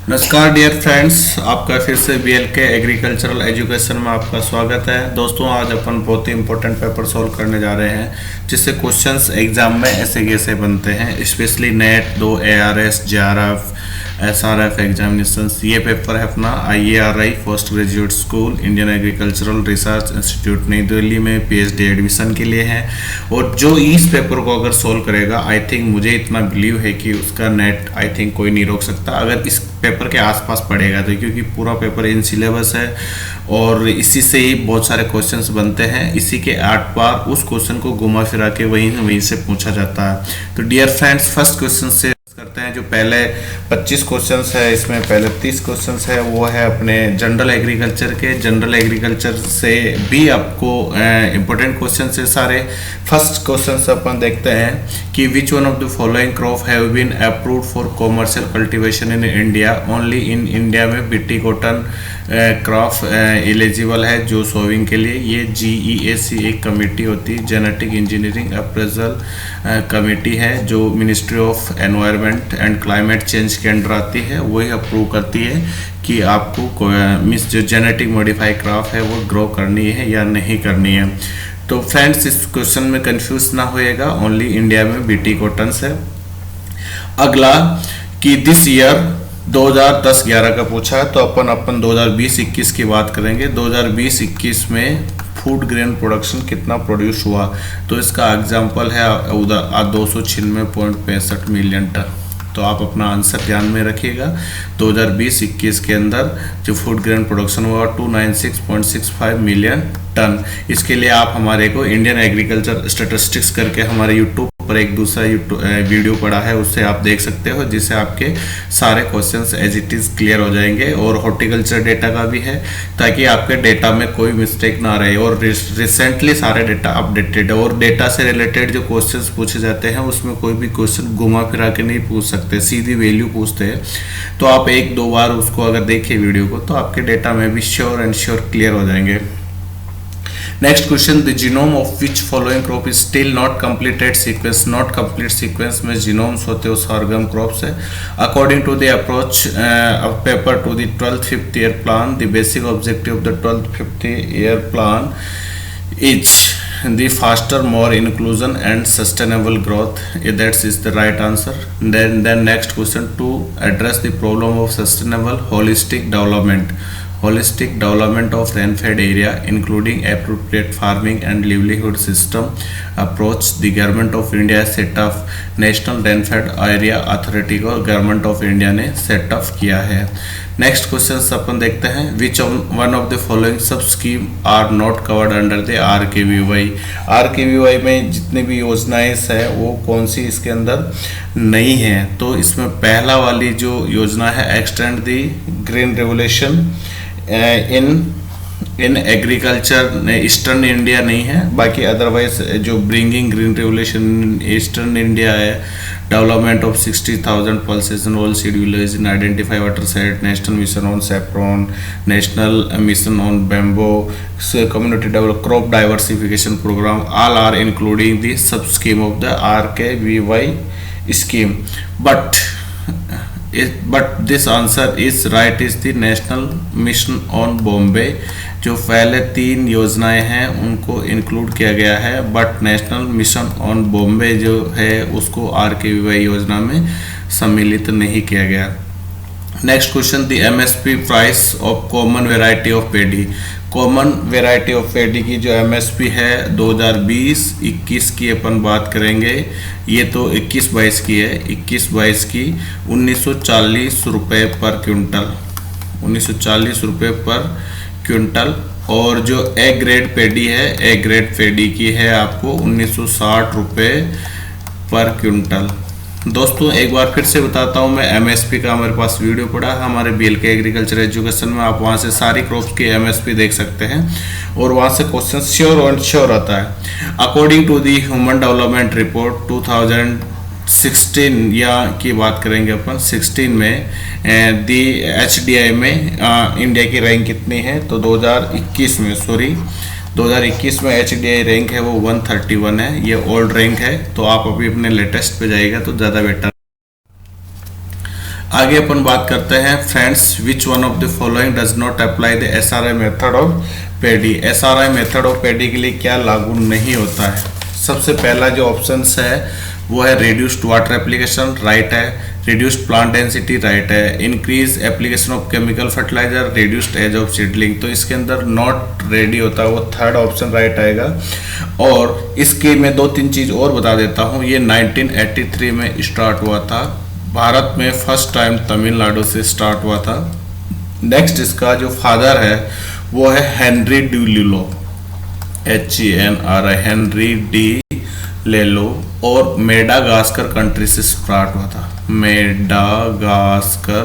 नमस्कार dear friends, आपका फिर से BLK एग्रीकल्चरल एजुकेशन में आपका स्वागत है। दोस्तों, आज अपन बहुत ही इंपॉर्टेंट पेपर सॉल्व करने जा रहे हैं जिससे क्वेश्चंस एग्जाम में ऐसे कैसे बनते हैं, specially net 2 ARS JRF SRF examinations. ये पेपर है अपना IARI post graduate school Indian agricultural research institute नई दिल्ली में PhD एडमिशन के लिए है। और जो इस पेपर को अगर सॉल्व करेगा, आई थिंक मुझे इतना बिलीव है कि उसका नेट आई थिंक कोई नहीं रोक सकता अगर इस पेपर के आसपास पड़ेगा तो, क्योंकि पूरा पेपर इन सिलेबस है और इसी से ही बहुत सारे क्वेश्चंस बनते हैं। इसी के 8 बार उस क्वेश्चन को घुमा फिरा के वहीं से पूछा जाता है। तो डियर फ्रेंड्स, फर्स्ट क्वेश्चन से करते हैं। जो पहले 25 क्वेश्चंस है, इसमें पहले 30 क्वेश्चंस है, वो है अपने जनरल एग्रीकल्चर के। जनरल एग्रीकल्चर से भी आपको इंपॉर्टेंट क्वेश्चन है सारे। फर्स्ट क्वेश्चन से अपन देखते हैं कि which one of the following crop have been approved for commercial cultivation in India. Only in India में BT कॉटन क्रॉप एलिजिबल है जो सोविंग के लिए। ये GEAC एक कमेटी होती है, जेनेटिक इंजीनियरिंग अप्रेजल कमेटी है, जो ministry of environment and climate change के अंडर आती है। वही अप्रूव करती है कि आपको मीन्स जो जेनेटिक मॉडिफाई क्रॉप है वो ग्रो करनी है या नहीं करनी है। तो फ्रेंड्स, इस क्वेश्चन में कंफ्यूज ना होइएगा, ओनली इंडिया में BT कॉटन है। अगला कि दिस ईयर 2010-11 का पूछा है, तो अपन 2020-21 की बात करेंगे। 2020-21 में फूड ग्रेन प्रोडक्शन कितना प्रोड्यूस हुआ, तो इसका एग्जांपल है 296.65 मिलियन टन। तो आप अपना आंसर ध्यान में रखिएगा। 2020-21 के अंदर जो फूड ग्रेन प्रोडक्शन हुआ 296.65 मिलियन टन। इसके लिए आप हमारे को इंडियन एग्रीकल्चर स्टैटिस्टिक्स करके हमारे यूट्यूब पर एक दूसरा वीडियो पड़ा है, उससे आप देख सकते हो, जिससे आपके सारे questions as it is clear हो जाएंगे। और हॉर्टिकल्चर डेटा का भी है, ताकि आपके डेटा में कोई मिस्टेक ना रहे। और रिसेंटली सारे डेटा अपडेटेड है, और डेटा से रिलेटेड जो क्वेश्चंस पूछे जाते हैं उसमें कोई भी क्वेश्चन घुमा फिरा के नहीं पूछ सकते, सीधी वैल्यू पूछते हैं। तो आप 1-2 बार उसको अगर देखें वीडियो को, तो आपके डेटा में भी श्योर एंड श्योर क्लियर हो जाएंगे। Next question, the genome of which following crop is still not completed sequence. Not complete sequence में जीनोम्स होते हैं सॉर्गम क्रॉप्स है। According to the approach of paper to the 12th 5th year plan, the basic objective of the 12th 5th year plan is the faster, more inclusion and sustainable growth. That is the right answer. Then next question, to address the problem of sustainable holistic development of rainfed area, including appropriate farming and livelihood system approach, the government of India set up national rainfed area authority को government of India ने set up किया है। Next question अपन देखते हैं, which one of the following sub scheme are not covered under the RKVY। RKVY में जितनी भी योजनाएं है वो कौन सी इसके अंदर नहीं है। तो इसमें पहला वाली जो योजना है, extend the green revolution in agriculture, eastern India नहीं है, बाकी अदरवाइज जो bringing green revolution eastern India है, development of 60,000 pulses in all seed villages in identify water site, national mission on saffron, national mission on bamboo, community develop crop diversification program, all are including the sub scheme of the RKVY scheme. But this answer is right, is the national mission on Bombay। जो पहले 3 योजनाएं हैं उनको include किया गया है, but national mission on Bombay जो है उसको RKVY योजना में सम्मिलित नहीं किया गया। Next question, the MSP price of common variety of paddy. Common variety of paddy की जो MSP है 2020-21 की अपन बात करेंगे, ये तो 21-22 की है। 21-22 की 1940 रुपये पर क्विंटल, 1940 रुपये पर क्विंटल। और जो ए ग्रेड पेडी है, ए ग्रेड पेडी की है आपको 1960 रुपये पर क्विंटल। दोस्तों, एक बार फिर से बताता हूँ, मैं MSP का हमारे पास वीडियो पड़ा है हमारे BLK एग्रीकल्चर एजुकेशन में, आप वहाँ से सारी क्रॉप्स की MSP देख सकते हैं और वहाँ से क्वेश्चन श्योर एंड श्योर आता है। According to the human development report 2016 या की बात करेंगे अपन, 16 में दी HDI में इंडिया की रैंक कितनी है, तो 2021 में HDI रैंक है वो 131 है। ये ओल्ड रैंक है, तो आप अभी अपने लेटेस्ट पे जाइएगा तो ज़्यादा बेटर। आगे अपन बात करते हैं friends, which one of the following does not apply the SRI method of paddy. SRI method of paddy के लिए क्या लागू नहीं होता है? सबसे पहला जो ऑप्शन है वो है रिड्यूस्ड वाटर एप्लीकेशन, राइट है। रिड्यूस्ड प्लांट डेंसिटी, राइट है। Increase application of chemical fertiliser, reduced age of seedling, तो इसके अंदर नॉट रेडी होता है, वो थर्ड ऑप्शन राइट आएगा। और इसके मैं 2-3 चीज और बता देता हूँ। ये 1983 में स्टार्ट हुआ था, भारत में फर्स्ट टाइम तमिलनाडु से स्टार्ट हुआ था। नेक्स्ट इसका जो फादर है वो है हेनरी डी लुलो, HENRI, हेनरी डी लेलो, और मेडागास्कर कंट्री से स्टार्ट हुआ था। मेडागास्कर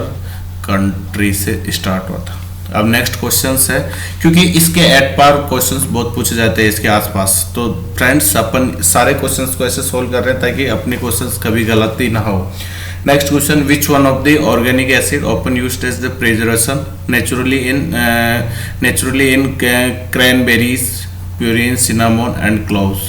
कंट्री से स्टार्ट हुआ था। अब नेक्स्ट क्वेश्चंस है, क्योंकि इसके एट पार क्वेश्चंस बहुत पूछे जाते हैं इसके आसपास, तो फ्रेंड्स अपन सारे क्वेश्चंस को ऐसे सोल्व कर रहे हैं ताकि अपने क्वेश्चंस कभी गलती ना हो। Next question, which one of the organic acid often used as the preservation naturally in cranberries, prunes, cinnamon and cloves.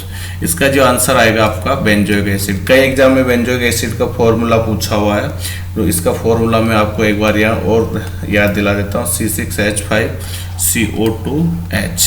इसका जो आंसर आएगा आपका बेंजोइक एसिड। कई एग्जाम में बेंजोइक एसिड का फॉर्मूला पूछा हुआ है, तो इसका फॉर्मूला मैं आपको एक बार यहाँ और याद दिला देता हूँ, C6H5CO2H।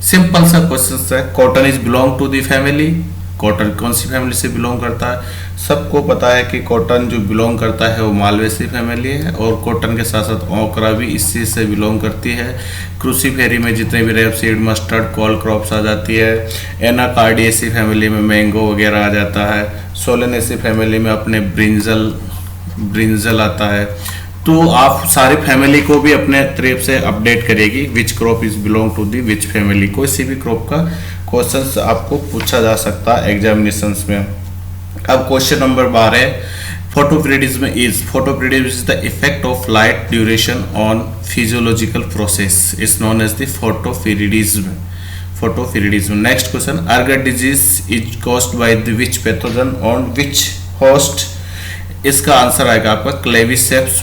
सिंपल सा क्वेश्चन है। Cotton is belong to the family, cotton कौन सी फैमिली से बिलोंग करता है? सबको पता है कि कॉटन जो बिलोंग करता है वो मालवेसी फैमिली है, और कॉटन के साथ साथ ओकरा भी इसी से बिलोंग करती है। क्रूसीफेरी में जितने भी रेपसीड, मस्टर्ड, कॉल क्रॉप्स आ जाती है। एनाकार्डियेसी फैमिली में मैंगो वगैरह आ जाता है। सोलेनेसी फैमिली में अपने ब्रिंजल आता है। तो आप सारी फैमिली को भी अपने तरफ से अपडेट करेगी, which crop is belong to the which family. कोई सी भी क्रॉप का क्वेश्चंस आपको पूछा जा सकता है एग्जामिनेशंस में। अब question number 12, photoperiodism is the effect of light duration on physiological process is known as the photoperiodism. Next question, ergot disease is caused by the which pathogen on which host. इसका answer आएगा आपका Claviceps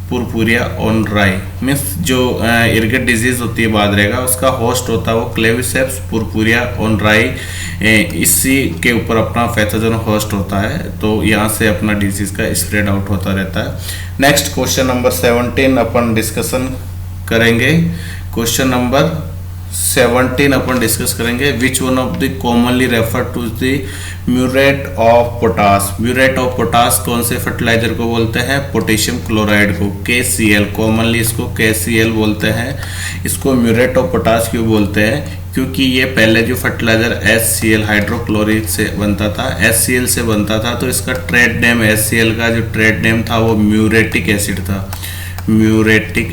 purpurea on rye. Means जो ergot disease होती है बादरे का, उसका host होता है वो क्लेविसेप्स पुरपुरिया ऑन राई, इसी के ऊपर अपना पैथोजन होस्ट होता है, तो यहाँ से अपना डिजीज का स्प्रेड आउट होता रहता है। नेक्स्ट क्वेश्चन नंबर 17 अपन डिस्कशन करेंगे। क्वेश्चन नंबर 17 अपन डिस्कस करेंगे, which one of the commonly refer to the muriate of potash. Muriate of potash कौन से फर्टिलाइजर को बोलते हैं? पोटेशियम क्लोराइड को, KCl, कॉमनली इसको KCl बोलते हैं। इसको म्यूरेट ऑफ पोटास क्यों बोलते हैं? क्योंकि ये पहले जो फर्टिलाइजर HCl हाइड्रोक्लोरिक से बनता था, HCl से बनता था, तो इसका ट्रेड नेम HCl का जो ट्रेड नेम था वो म्यूरेटिक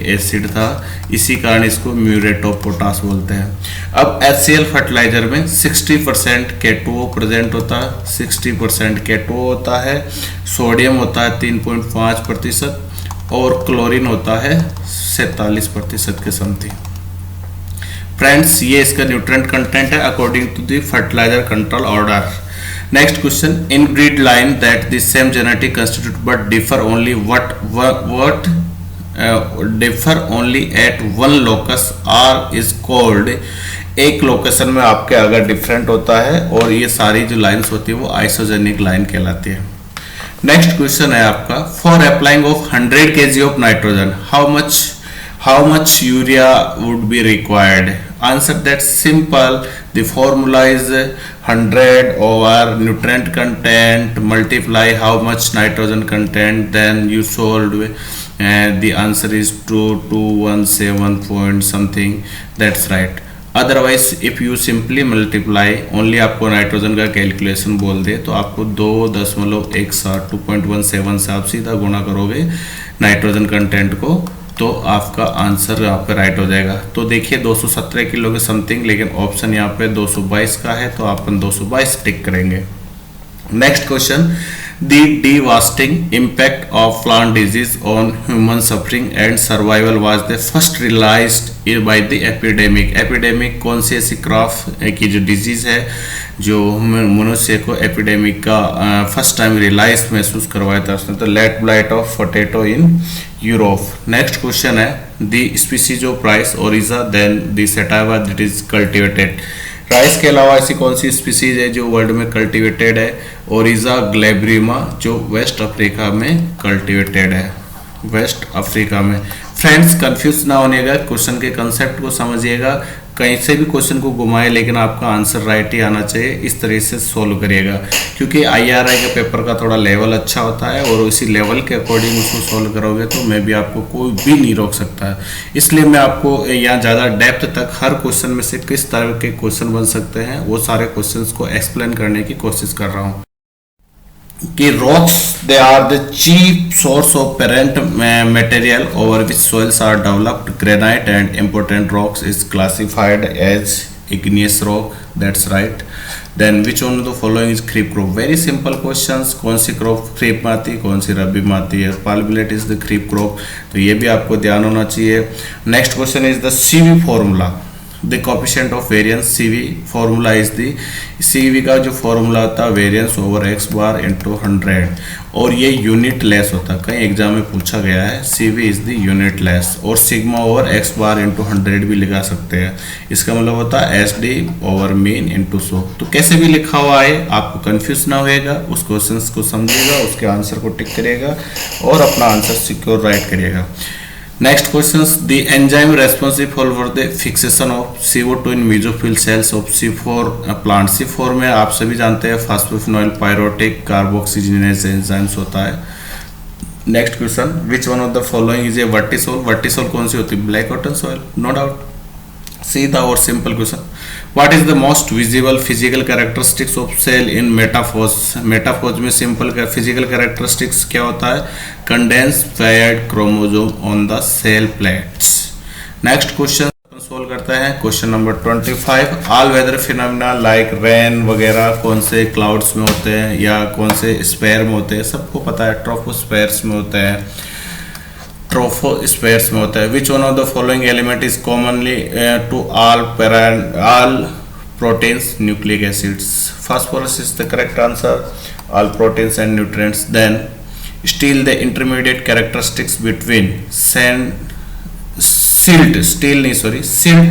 एसिड था, इसी कारण इसको म्यूरेट ऑफ पोटास बोलते हैं। अब HCl फर्टिलाइजर में 60% K2O प्रेजेंट होता है, 60% K2O होता है, सोडियम होता है 3.5% और क्लोरीन होता है 47% के समथिंग। फ्रेंड्स, ये इसका न्यूट्रिएंट कंटेंट है according to the fertiliser control order. Next question, in breed line that the same genetic constitute but differ only differ only at one locus are is called. एक location में आपके अगर different होता है और ये सारी जो लाइंस होती है वो आइसोजेनिक लाइन कहलाती है। नेक्स्ट क्वेश्चन है आपका, for applying of 100 kg of nitrogen how much urea would be required? Answer that simple. The formula is 100 over nutrient content multiply how much nitrogen content, then you solved. The answer is 2217 point something. That's right. Otherwise if you simply multiply, only आपको nitrogen का calculation बोल दे तो आपको 2.17 से आप सीधा गुणा करोगे नाइट्रोजन कंटेंट को, तो आपका आंसर यहाँ पे राइट हो जाएगा। तो देखिए 217 किलो के समथिंग, लेकिन ऑप्शन यहाँ पे 222 का है, तो अपन 222 टिक करेंगे। Next question, the devastating impact of plant disease on human suffering and survival was the first realised by the epidemic. Epidemic कौन सी ऐसी क्रॉप की जो डिजीज है जो मनुष्य को एपिडेमिक का फर्स्ट टाइम रियलाइज महसूस करवाया था उसने, तो late blight of potato in Europe. Next question है, the species of rice oryza than the sativa that is cultivated. Rice के अलावा ऐसी कौन सी स्पीसीज है जो वर्ल्ड में कल्टीवेटेड है? ओरिजा ग्लेब्रिमा, जो वेस्ट अफ्रीका में कल्टीवेटेड है, वेस्ट अफ्रीका में। फ्रेंड्स, कंफ्यूज ना होनेगा, क्वेश्चन के कंसेप्ट को समझिएगा, कहीं से भी क्वेश्चन को घुमाए लेकिन आपका आंसर राइट ही आना चाहिए, इस तरह से सोल्व करिएगा, क्योंकि IRI के पेपर का थोड़ा लेवल अच्छा होता है और उसी लेवल के अकॉर्डिंग उसको सोल्व करोगे तो मैं भी आपको कोई भी नहीं रोक सकता है। इसलिए मैं आपको यहाँ ज़्यादा डेप्थ तक हर क्वेश्चन में से किस तरह के क्वेश्चन बन सकते हैं वो सारे क्वेश्चन को एक्सप्लेन करने की कोशिश कर रहा हूँ। कि rocks they are the chief source of parent material over which soils are developed. Granite and important rocks is classified as igneous rock. That's right. Then which one of the following is creep crop? Very simple questions. कौन सी crop creep में आती है, कौन सी रबी में आती है? Palmillet is the creep crop. तो ये भी आपको ध्यान होना चाहिए। Next question is the CV formula. The coefficient of variance CV formula is the, CV का जो फॉर्मूला होता है variance over x bar into 100, और ये यूनिट लेस होता है, कहीं एग्जाम में पूछा गया है। CV is the unit less, और sigma over x bar into 100 भी लिखा सकते हैं, इसका मतलब होता है SD ओवर मीन इंटू 100। तो कैसे भी लिखा हुआ है आपको कंफ्यूज ना होएगा, उस क्वेश्चन को समझिएगा, उसके आंसर को टिक करिएगा और अपना आंसर सिक्योर राइट करिएगा। Next questions, the enzyme responsible for the fixation of CO2 in mesophyll cells of C4 plant। C4 में आप सभी जानते हैं फास्फोफिनोइल पायरोटिक कार्बोक्सीजनेज एंजाइम्स होता है। Next question, which one of the following is a vertisol? Vertisol कौन सी होती है? Black cotton soil, no doubt, सीधा और simple question. What is the most visible physical characteristics of cell in metaphase? Metaphase में simple physical characteristics क्या होता है? Condense paired chromosome on the cell plates. Next question solve करते हैं, question number 25। All weather phenomena like rain वगैरह कौन से clouds में होते हैं या कौन से स्पेयर में होते हैं? सबको पता है ट्रोपोस्फेयर्स में होते हैं, ट्रोफोस्फेयर्स में होता है। Which one of the following element is commonly to all proteins? Nucleic acids. Phosphorus is the correct answer, all proteins and nutrients. Then still the intermediate characteristics between silt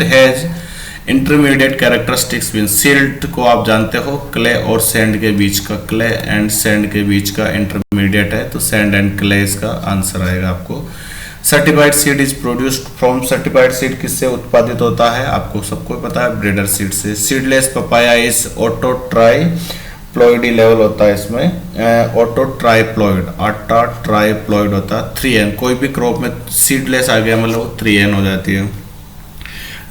has intermediate characteristics between. Silt को आप जानते हो clay और sand के बीच का, clay and sand के बीच का intermediate है, तो सैंड एंड क्ले इसका आंसर आएगा आपको। Certified seed is produced from, certified seed किससे उत्पादित होता है? आपको सबको पता है, ब्रीडर सीड से। Seedless papaya is auto triploidy level होता है इसमें, ऑटो ट्राइप्लॉइड, आटा ट्राइप्लॉइड होता है। 3N, कोई भी क्रॉप में सीडलेस आ गया मतलब 3N हो जाती है।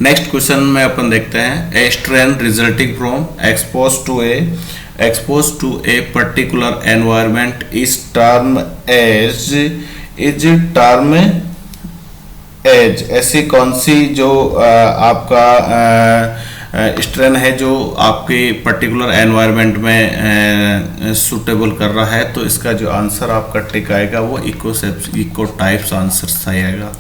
नेक्स्ट क्वेश्चन में अपन देखते हैं, a strain resulting from expose to a particular environment is term as. ऐसी कौन सी जो आपका स्ट्रेन है जो आपके पर्टिकुलर एनवायरमेंट में सुटेबल कर रहा है, तो इसका जो आंसर आपका टिक आएगा वो इको टाइप्स आंसर सही आएगा।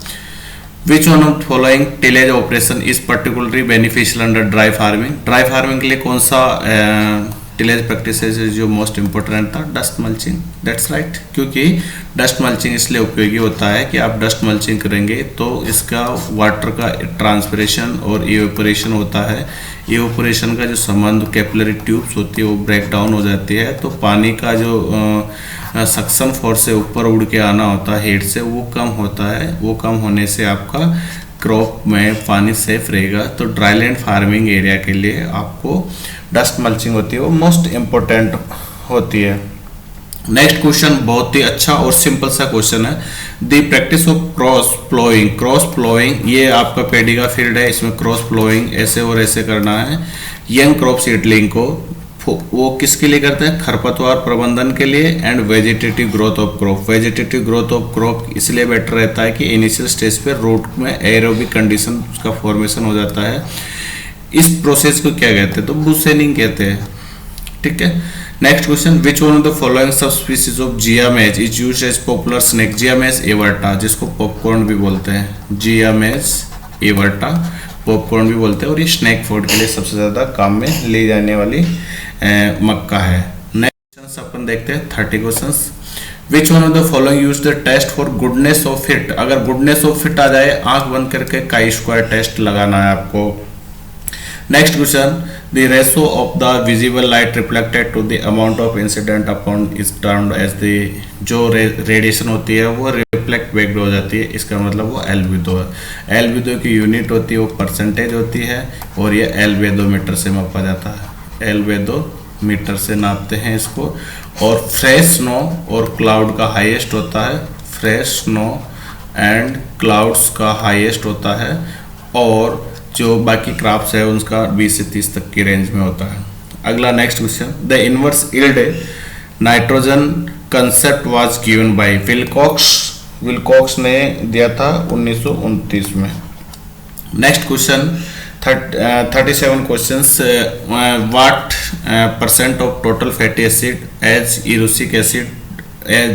Which one of following tillage operation is particularly beneficial under dry farming? Dry farming के लिए कौन सा टिलेज प्रैक्टिस जो मोस्ट इंपॉर्टेंट था? Dust mulching. दैट्स राइट, क्योंकि डस्ट मल्चिंग इसलिए उपयोगी होता है कि आप डस्ट मल्चिंग करेंगे तो इसका वाटर का ट्रांसपिरेशन और इवेपोरेशन होता है। इवेपोरेशन का जो संबंध कैपिलरी ट्यूब्स होती है वो ब्रेक डाउन हो जाती है, तो पानी का जो सक्शन फोर्स से ऊपर उड़ के आना होता है हेड से, वो कम होता है। वो कम होने से आपका क्रॉप में पानी सेफ रहेगा। तो ड्राईलैंड फार्मिंग एरिया के लिए आपको डस्ट मल्चिंग होती है वो मोस्ट इम्पोर्टेंट होती है। नेक्स्ट क्वेश्चन बहुत ही अच्छा और सिंपल सा क्वेश्चन है, the practice of cross ploughing. Cross ploughing ये आपका पेडी का फील्ड है, इसमें क्रॉस प्लोइंग ऐसे और ऐसे करना है। यंग क्रॉप सीडलिंग को वो किसके लिए करते हैं? खरपतवार प्रबंधन के लिए and vegetative growth of crop. Vegetative growth of crop इसलिए बेटर रहता है कि इनिशियल स्टेज पे रूट में एरोबिक कंडीशन का फॉर्मेशन हो जाता है। इस प्रोसेस को क्या कहते हैं? तो बुशेनिंग कहते हैं। ठीक है। Next question, which one of the following sub species of Zea mays is used as popular snack? Zea mays everta, जिसको पॉपकॉर्न भी बोलते हैं, जियामेज एवर्टा पॉपकॉर्न भी बोलते हैं, और ये स्नैक फूड के लिए सबसे ज्यादा काम में ली जाने वाली मक्का है। नेक्स्ट क्वेश्चन अपन देखते हैं 30 questions. Which one of the following use the test for goodness of fit? अगर गुडनेस ऑफ फिट आ जाए, आंख बंद करके काई स्क्वायर टेस्ट लगाना है आपको। Next question, the ratio of the visible light reflected to the amount of incident upon is termed as the, जो रेडिएशन होती है वो रिफ्लेक्ट बैक हो जाती है, इसका मतलब वो एल्बिडो है। एल्बिडो की यूनिट होती है वो परसेंटेज होती है, और ये एल्बिडोमीटर से मापा जाता है, एल्बिडोमीटर से नापते हैं इसको। और फ्रेश स्नो और क्लाउड का हाईएस्ट होता है, फ्रेश स्नो एंड क्लाउड्स का हाईएस्ट होता है, और जो बाकी क्रॉप्स है उसका 20 से 30 तक की रेंज में होता है। अगला next question, the inverse yield nitrogen concept was given by Wilcox ने दिया था 1929 में। Next question 37 questions, what percent of total fatty acid as erucic acid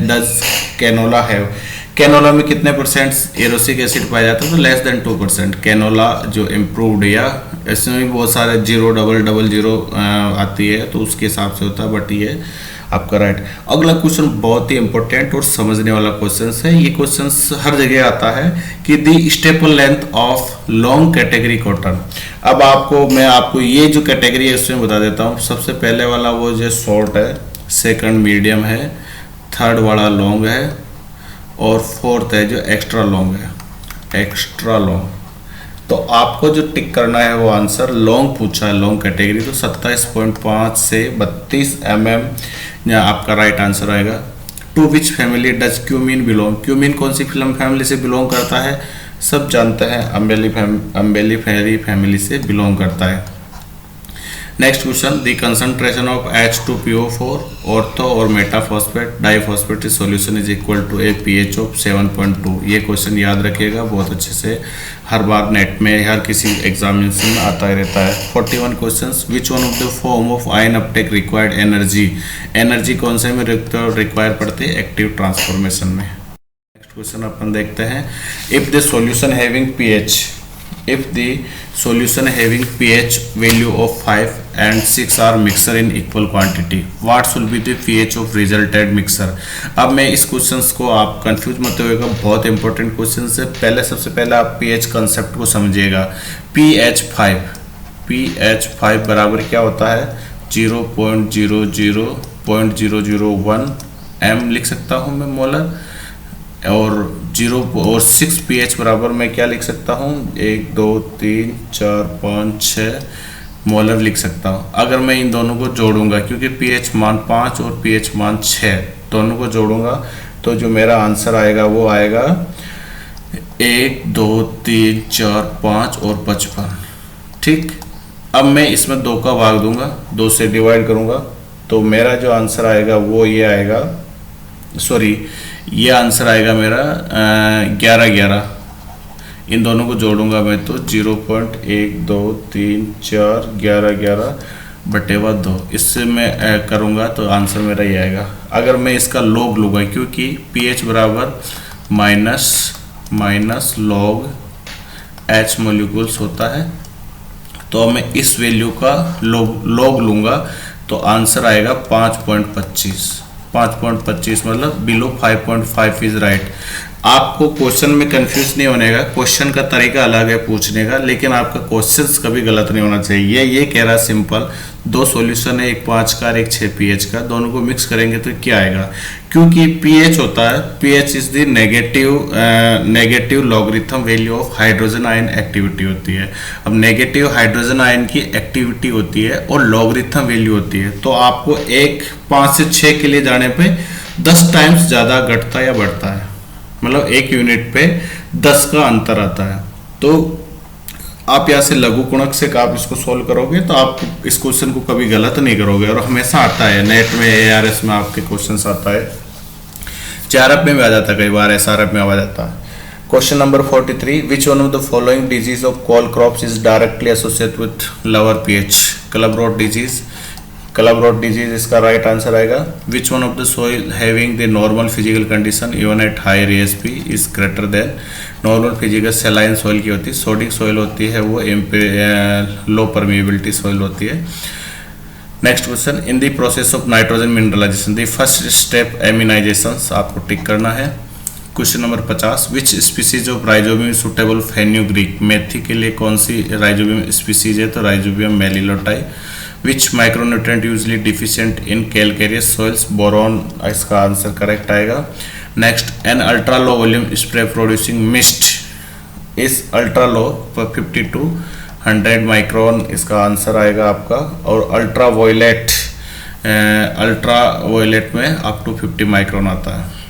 does canola have. Canola में कितने परसेंट एरोसिक एसिड पाया जाता है, तो लेस देन 2%। कैनोला जो इम्प्रूव्ड, या इसमें भी बहुत सारे 0, 000 आती है तो उसके हिसाब से होता है, बट ये आपका राइट। अगला क्वेश्चन बहुत ही इंपॉर्टेंट और समझने वाला क्वेश्चन है। ये क्वेश्चन हर जगह आता है कि the staple length of long category cotton. अब मैं आपको ये जो कैटेगरी है इसमें बता देता हूँ। सबसे पहले वाला वो जो शॉर्ट है, सेकंड मीडियम है, थर्ड वाला लॉन्ग है, और फोर्थ है जो एक्स्ट्रा लॉन्ग है, एक्स्ट्रा लॉन्ग। तो आपको जो टिक करना है वो आंसर लॉन्ग पूछा है, लॉन्ग कैटेगरी, तो 27.5 से 32 mm आपका राइट आंसर आएगा। To which family does cumin belong. Cumin कौन सी फिल्म फैमिली से बिलोंग करता है, सब जानते हैं, अम्बेलिफेरी फैमिली से बिलोंग करता है। Next question, the concentration of H2PO4 ortho और metaphosphate diphosphate solution is equal to a pH of 7.2। ये क्वेश्चन याद रखिएगा बहुत अच्छे से, हर बार नेट में हर किसी एग्जामिनेशन में आता ही रहता है। 41 questions, which one of the form of ion Uptake required energy. Energy कौन से में रिक्वायर पड़ती है, एक्टिव ट्रांसफॉर्मेशन में। नेक्स्ट क्वेश्चन अपन देखते हैं, if the solution having pH value of 5 and 6 are mixer in equal quantity, what should be the pH of resulted mixer। अब मैं इस क्वेश्चंस को आप कंफ्यूज मत होइएगा, बहुत इंपॉर्टेंट क्वेश्चन है। सबसे पहले आप pH कंसेप्ट को समझिएगा। pH 5 बराबर क्या होता है, 0.001 m लिख सकता हूँ मैं मोलर, और 6 pH बराबर मैं क्या लिख सकता हूँ, 1 2 3 4 5 6 मोलर लिख सकता हूँ। अगर मैं इन दोनों को जोड़ूंगा, क्योंकि pH मान 5 और pH मान 6 दोनों को जोड़ूंगा, तो जो मेरा आंसर आएगा वो आएगा 1 2 3 4 5 और 55। ठीक, अब मैं इसमें 2 का भाग दूंगा, 2 से डिवाइड करूंगा, तो मेरा जो आंसर आएगा वो ये आएगा, ये आंसर आएगा मेरा 11। इन दोनों को जोड़ूंगा मैं तो 0.1 2 3 4 11 बटेवा 2, इससे मैं करूंगा तो आंसर मेरा ये आएगा। अगर मैं इसका लॉग लूँगा, क्योंकि pH बराबर माइनस लॉग H मोलिक्यूल्स होता है, तो मैं इस वैल्यू का लॉग लूँगा तो आंसर आएगा 5.25 मतलब बिलो 5.5 इज राइट। आपको क्वेश्चन में कंफ्यूज नहीं होने का, क्वेश्चन का तरीका अलग है पूछने का, लेकिन आपका क्वेश्चंस कभी गलत नहीं होना चाहिए। ये कह रहा सिंपल, 2 सॉल्यूशन है, एक 5 का और एक 6 pH का, दोनों को मिक्स करेंगे तो क्या आएगा, क्योंकि pH होता है, pH is the negative logarithm value of hydrogen ion activity होती है। अब नेगेटिव हाइड्रोजन आयन की एक्टिविटी होती है और लॉगरिथम वैल्यू होती है, तो आपको 5 से 6 के लिए जाने पे 10 टाइम्स ज़्यादा घटता या बढ़ता है, मतलब 1 यूनिट पे 10 का अंतर आता है। तो आप यहाँ से लघु गुणक से आप इसको सोल्व करोगे तो आप इस क्वेश्चन को कभी गलत नहीं करोगे, और हमेशा आता है नेट में, ARS में आपके क्वेश्चन आता है, JRF में भी आ जाता है, कई बार SRF में आ जाता है। Question number 43, which one of the following disease of cole crops is directly associated with lower pH। Club disease इसका राइट आंसर आएगा। Which one of the soil having the normal physical condition even at higher ASP is greater than. Normal physical saline soil की होती है, sodic soil होती है वो लो permeability soil होती है। Next question, in the process of nitrogen mineralization the first step aminization, आपको tick करना है। Question number 50, which species of rhizobium suitable fenugreek, मेथी के लिए कौन सी राइजोबियम स्पीसीज है? तो rhizobium meliloti. Which micronutrient usually deficient in calcareous soils, boron इसका आंसर करेक्ट आएगा। Next, an ultra low volume spray producing mist इस अल्ट्रा लो पर 50 to 100 माइक्रोन इसका आंसर आएगा आपका। और अल्ट्रा वायलेट में अप टू 50 माइक्रोन आता है।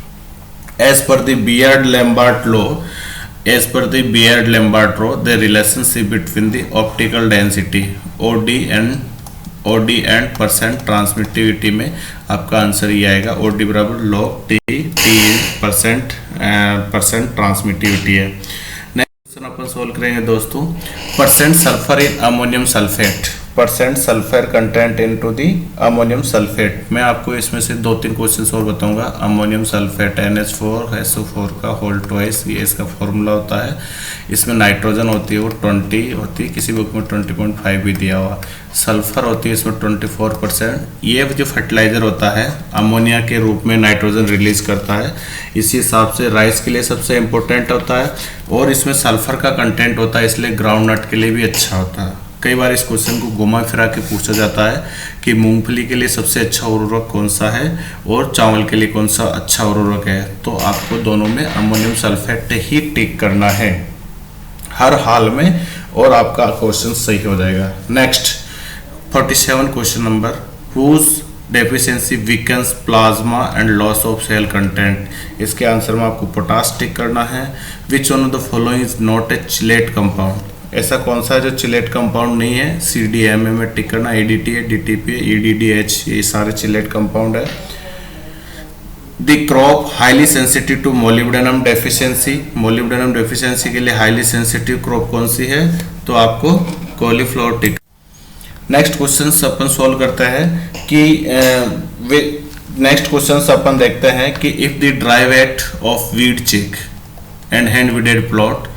As per the Beard-Lambert law, the relationship between the optical density OD and percent transmittivity में आपका आंसर ये आएगा। OD बराबर log T परसेंट ट्रांसमिटिविटी है। नेक्स्ट क्वेश्चन अपन सोल्व करेंगे दोस्तों, percent sulphur in ammonium sulphate, percent sulphur content into the ammonium sulphate. मैं आपको इसमें से 2-3 क्वेश्चन और बताऊंगा। अमोनियम सल्फेट NH4SO4 का होल ट्वाइस, ये इसका फॉर्मूला होता है। इसमें नाइट्रोजन होती है वो 20 होती है, किसी बुक में 20.5 भी दिया हुआ। सल्फर होती है इसमें 24%। ये जो फर्टिलाइजर होता है अमोनिया के रूप में नाइट्रोजन रिलीज करता है, इसी हिसाब से राइस के लिए सबसे इम्पोर्टेंट होता है। और इसमें सल्फर का कंटेंट होता है, इसलिए ग्राउंड नट के लिए भी अच्छा होता है। कई बार इस क्वेश्चन को घुमा फिरा के पूछा जाता है कि मूंगफली के लिए सबसे अच्छा उर्वरक कौन सा है और चावल के लिए कौन सा अच्छा उर्वरक है, तो आपको दोनों में अमोनियम सल्फेट ही टिक करना है हर हाल में, और आपका क्वेश्चन सही हो जाएगा। Next 47 question number, whose deficiency weakens plasma and loss of cell content, इसके आंसर में आपको पोटास टिक करना है। Which one of the following is not a chelate compound, ऐसा कौन सा है जो चिलेट कंपाउंड नहीं है? CDMA में टिक करना, ADT है, DTP है, EDDH, ये सारे चिलेट कंपाउंड है। The crop highly sensitive to molybdenum deficiency, molybdenum deficiency के लिए हाईली सेंसिटिव क्रॉप कौन सी है? तो आपको कॉलीफ्लावर टिक। नेक्स्ट क्वेश्चन अपन सोल्व करते हैं कि नेक्स्ट क्वेश्चन अपन देखते हैं कि if the dry weight of weed check and hand weeded plot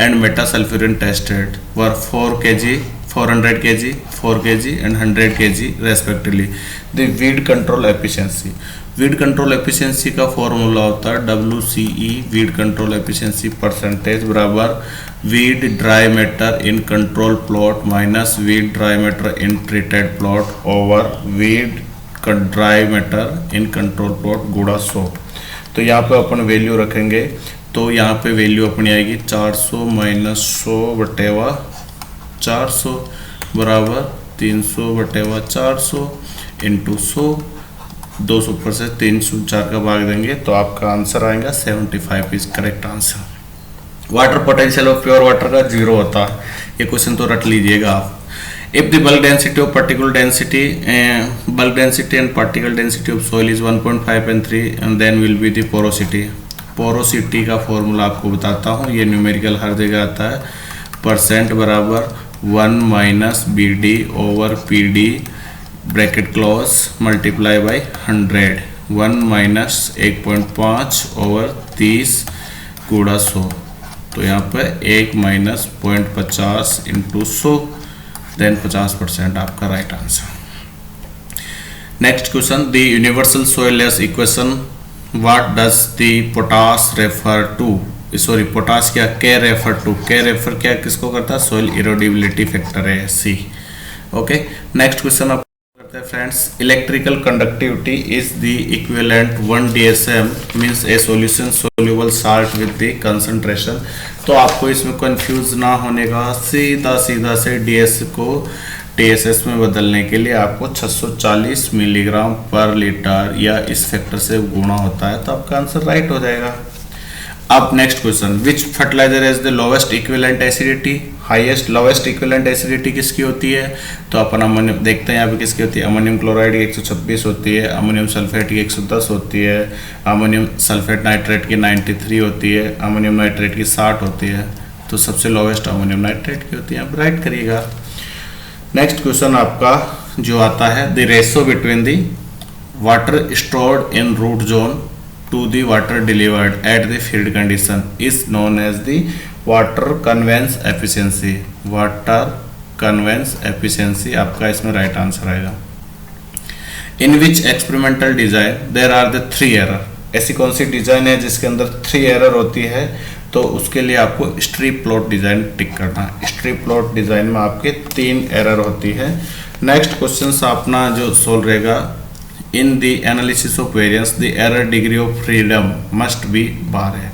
and metasulfurin tested were 4 kg, 400 kg, 4 kg and 100 kg respectively. The weed control efficiency, weed control efficiency का formula होता है WCE, weed control efficiency percentage बराबर weed dry matter in control plot minus weed dry matter in treated plot over weed dry matter in control plot गुणा 100। तो यहाँ पे अपन value रखेंगे, तो यहाँ पे वैल्यू अपनी आएगी 400 माइनस 100 बटेवा 400 बराबर 300 बटेवा 400 इंटू 100, 200 ऊपर से 304 का भाग देंगे तो आपका आंसर आएगा 75 is correct answer. Water potential of pure water का 0 होता है, ये क्वेश्चन तो रट लीजिएगा आप। If the bulk density of particle density and particle density of soil is 1.5 and 3, and then will be the porosity। Porosity का फॉर्मूला आपको बताता हूँ, ये न्यूमेरिकल हर जगह आता है। परसेंट बराबर 1 minus BD over PD bracket close multiply by 100, 1 minus 1.5 over 30 गुणा 100, तो यहाँ पर 1 माइनस 0.50 इंटू 100, देन 50% आपका right answer. Next question, the universal soil equation what does the potash refer to, sorry potash क्या के रेफर टू, के refer क्या किसको करता है? सॉइल इरोडिबिलिटी फैक्टर है C। ओके, नेक्स्ट क्वेश्चन आप करते हैं friends, electrical conductivity is the equivalent 1 DSM means A solution soluble salt with the concentration. तो आपको इसमें कंफ्यूज ना होने का, सीधा से DS को TSS में बदलने के लिए आपको 640 मिलीग्राम पर लीटर या इस फैक्टर से गुणा होता है, तो आपका आंसर राइट हो जाएगा। अब next question, which fertiliser is the lowest equivalent acidity, highest lowest equivalent acidity किसकी होती है? तो अपन अमोनियम देखते हैं यहाँ पे किसकी होती है। अमोनियम क्लोराइड की 126 होती है, अमोनियम सल्फेट की 110 होती है, अमोनियम सल्फेट नाइट्रेट की 93 होती है, अमोनियम नाइट्रेट की 60 होती है, तो सबसे लोवेस्ट अमोनियम नाइट्रेट की होती है, आप राइट करिएगा। नेक्स्ट क्वेश्चन आपका जो आता है, the ratio between the water stored in root zone to the water delivered at the field condition is known as the water conveyance efficiency. Water conveyance efficiency आपका इसमें राइट आंसर आएगा। In which experimental design there are the 3 error, ऐसी कौन सी design है जिसके अंदर 3 error होती है, तो उसके लिए आपको स्ट्रिप प्लॉट डिजाइन टिक करना है। स्ट्रिप प्लॉट डिजाइन में आपके 3 एरर होती है। नेक्स्ट क्वेश्चन अपना जो सोल्व रहेगा, in the analysis of variance the error degree of freedom must be 12 है।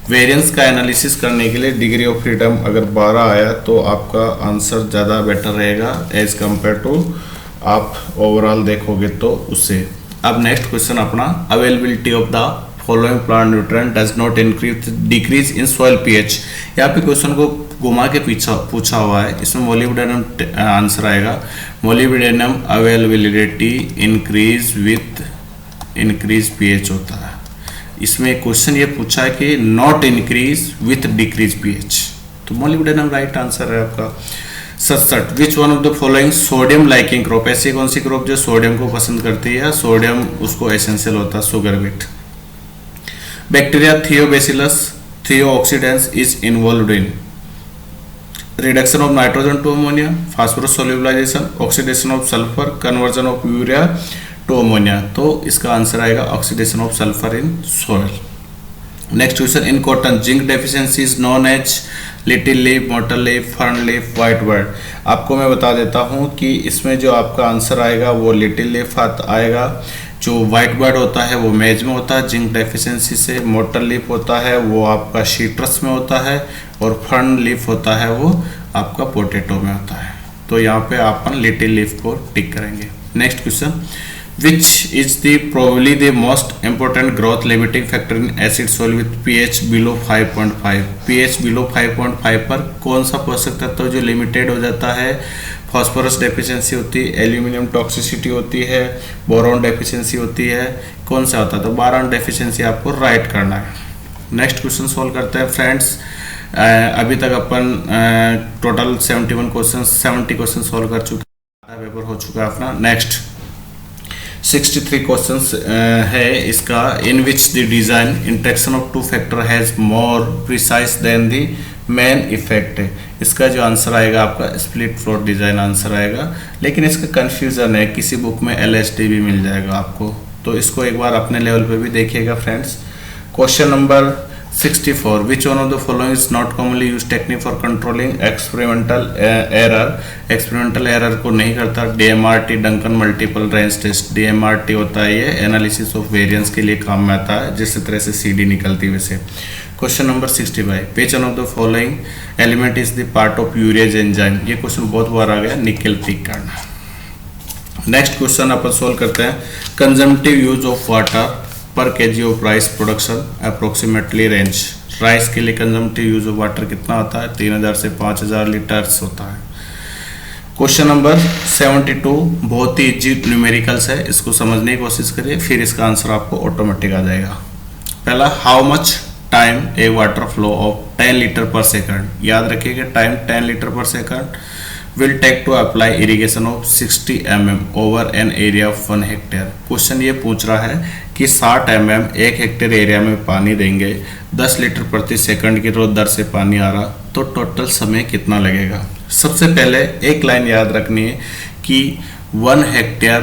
वेरिएंस का एनालिसिस करने के लिए डिग्री ऑफ फ्रीडम अगर 12 आया तो आपका आंसर ज़्यादा बेटर रहेगा एज कंपेयर टू आप ओवरऑल देखोगे तो उससे। अब नेक्स्ट क्वेश्चन अपना, availability of the following plant nutrient does not increase decrease in soil pH. यहाँ पे क्वेश्चन को घुमा के पूछा हुआ है। इसमें मोलिब्डेनम आंसर आएगा। Molybdenum availability increase with increase pH होता है। इसमें क्वेश्चन ये पूछा है कि not increase with decrease pH, तो मोलिब्डेनम राइट आंसर है आपका। 67, विच one of the following sodium liking crop, ऐसी कौन सी क्रॉप जो सोडियम को पसंद करती है, सोडियम उसको एसेंशियल होता है, sugar beet. Bacteria thiobacillus thiooxidans is involved in reduction of nitrogen to ammonia, phosphorus solubilization, oxidation of sulphur, conversion of urea to ammonia. तो इसका आंसर आएगा oxidation of sulphur in soil. Next question, in cotton zinc deficiency is known as little leaf, mottle leaf, fern leaf, white bird. आपको मैं बता देता हूं कि इसमें जो आपका आंसर आएगा वो लिटिल लीफ आएगा। जो व्हाइट बर्ड होता है वो मेज में होता है जिंक डेफिशिएंसी से, मोटर लीफ होता है वो आपका सीट्रस में होता है, और फर्न लीफ होता है वो आपका पोटैटो में होता है। तो यहाँ पे अपन लिटिल लीफ को टिक करेंगे। Next question, which is the probably the most important growth limiting factor in acid soil with pH below 5.5। pH below 5.5 पर कौन सा पोषक तत्व जो लिमिटेड हो जाता है, फॉस्फोरस डेफिशिएंसी होती है, एल्यूमिनियम टॉक्सिसिटी होती है, बोरॉन डेफिशिएंसी होता है, कौन सा होता है, तो बोरॉन डेफिशिएंसी आपको राइट करना है। नेक्स्ट क्वेश्चन सॉल्व करते हैं फ्रेंड्स। अभी तक अपन टोटल 70 क्वेश्चन सॉल्व कर चुके हैं, पेपर हो चुका है अपना। नेक्स्ट 63 क्वेश्चंस है इसका, in which the design interaction of two factor has more precise than the main effect है। इसका जो आंसर आएगा आपका स्प्लिट फ्लोट डिजाइन आंसर आएगा, लेकिन इसका कंफ्यूजन है, किसी बुक में एलएसडी भी मिल जाएगा आपको, तो इसको एक बार अपने लेवल पे भी देखिएगा friends. Question number 64, which one of the following is not commonly use technique for controlling experimental error. Experimental error को नहीं करता डीएमआरटी, डंकन मल्टीपल रेंज टेस्ट। डीएमआरटी होता है ये एनालिसिस ऑफ वेरिएंस के लिए काम में आता है, जिस तरह से सीडी निकलती है वैसे। Question number 65, which one of the following element is the part of urease enzyme. ये क्वेश्चन बहुत बार आ गया, निकल टिक करना। नेक्स्ट क्वेश्चन अपन सोल्व करते हैं, कंजम्पटिव यूज ऑफ वाटर पर KG of rice production approximately range. Rice के लिए कंजम्पटिव यूज ऑफ वाटर कितना होता है, 3000 से 5000 लीटर्स होता है। क्वेश्चन नंबर 72 बहुत ही इजी न्यूमेरिकल्स है, इसको समझने की कोशिश करिए, फिर इसका आंसर आपको ऑटोमेटिक आ जाएगा। पहला, how much time A water flow of 10 litre पर सेकंड। याद रखिएगा टाइम 10 लीटर पर second will take to apply irrigation of 60 mm over an area of 1 hectare। Question ये पूछ रहा है कि 60 mm 1 हेक्टेयर एरिया में पानी देंगे, 10 लीटर प्रति सेकंड की रोज दर से पानी आ रहा, तो टोटल समय कितना लगेगा। सबसे पहले एक लाइन याद रखनी है कि 1 हेक्टेयर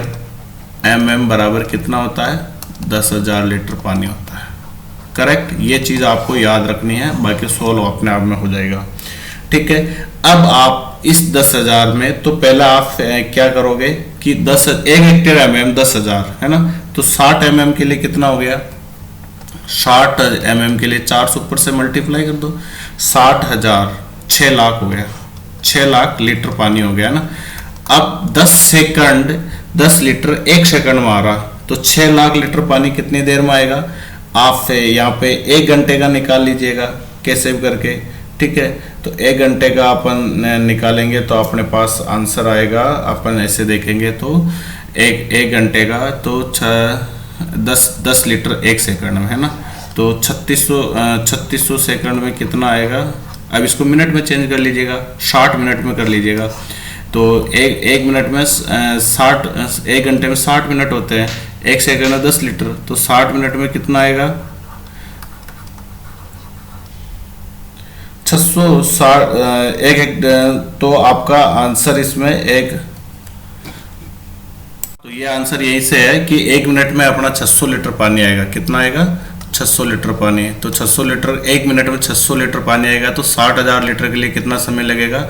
mm बराबर कितना होता है, 10,000 लीटर पानी होता है। करेक्ट, ये चीज़ आपको याद रखनी है, बाकी सोल्व अपने आप में हो जाएगा। ठीक है, अब आप इस 10,000 में, तो पहला आप क्या करोगे कि 1 हेक्टेयर mm 10,000 है ना, तो 60 mm के लिए कितना हो गया, 60 mm के लिए 400 ऊपर से मल्टीप्लाई कर दो, 60,000 6 लाख हो गया, 6 लाख लीटर पानी हो गया ना। अब 10 लीटर 1 सेकंड में आ रहा, तो 6 लाख लीटर पानी कितनी देर में आएगा। आप यहाँ पे 1 घंटे का निकाल लीजिएगा कैसे भी करके, ठीक है। तो 1 घंटे का अपन निकालेंगे तो अपने पास आंसर आएगा, अपन ऐसे देखेंगे तो एक घंटे का तो 10 लीटर 1 सेकंड में है ना, तो 3600 सेकंड में कितना आएगा। अब इसको मिनट में चेंज कर लीजिएगा, 60 मिनट में कर लीजिएगा, तो एक मिनट में 1 घंटे में 60 मिनट होते हैं, 1 सेकंड में 10 लीटर, तो 60 मिनट में कितना आएगा 660 तो आपका आंसर इसमें एक, तो ये आंसर यही से है कि 1 मिनट में अपना 600 लीटर पानी आएगा। कितना आएगा? 600 लीटर पानी। तो 600 लीटर 1 मिनट में 600 लीटर पानी आएगा तो 60,000 लीटर के लिए कितना समय लगेगा?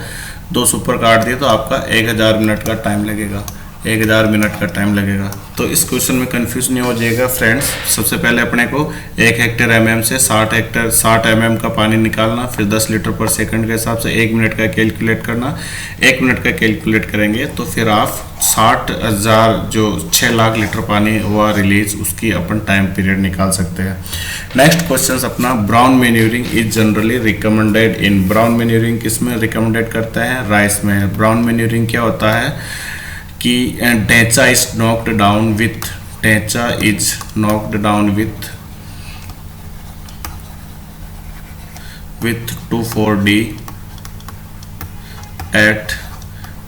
2 ऊपर काट दिए तो आपका 1000 मिनट का टाइम लगेगा। 1000 मिनट का टाइम लगेगा। तो इस क्वेश्चन में कंफ्यूज नहीं हो जाएगा फ्रेंड्स। सबसे पहले अपने को 1 हेक्टेयर एमएम से 60 एमएम का पानी निकालना, फिर 10 लीटर पर सेकंड के हिसाब से 1 मिनट का कैलकुलेट करना। 1 मिनट का कैलकुलेट करेंगे तो फिर आप 60,000 जो 6 लाख लीटर पानी हुआ रिलीज, उसकी अपन टाइम पीरियड निकाल सकते हैं। नेक्स्ट क्वेश्चन अपना, brown manuring is generally recommended in. Brown manuring किस में रिकमेंडेड करते हैं? राइस में। ब्राउन मैन्यूरिंग क्या होता है कि dhaincha is knocked down with 2,4-D at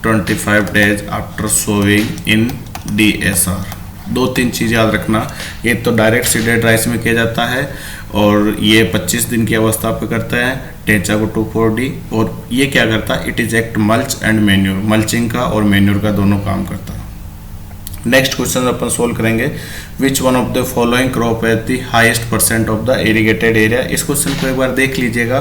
25 days after sowing in DSR। 2-3 चीज़ याद रखना। ये तो डायरेक्ट सीडेड राइस में किया जाता है और ये 25 दिन की अवस्था पे करता है ढैंचा को 2,4-D। और ये क्या करता है? It is act mulch and manure. Mulching का और मैन्यूर का दोनों काम करता है। नेक्स्ट क्वेश्चन अपन सोल्व करेंगे, which one of the following crop at the highest percent of the irrigated area. इस क्वेश्चन को एक बार देख लीजिएगा,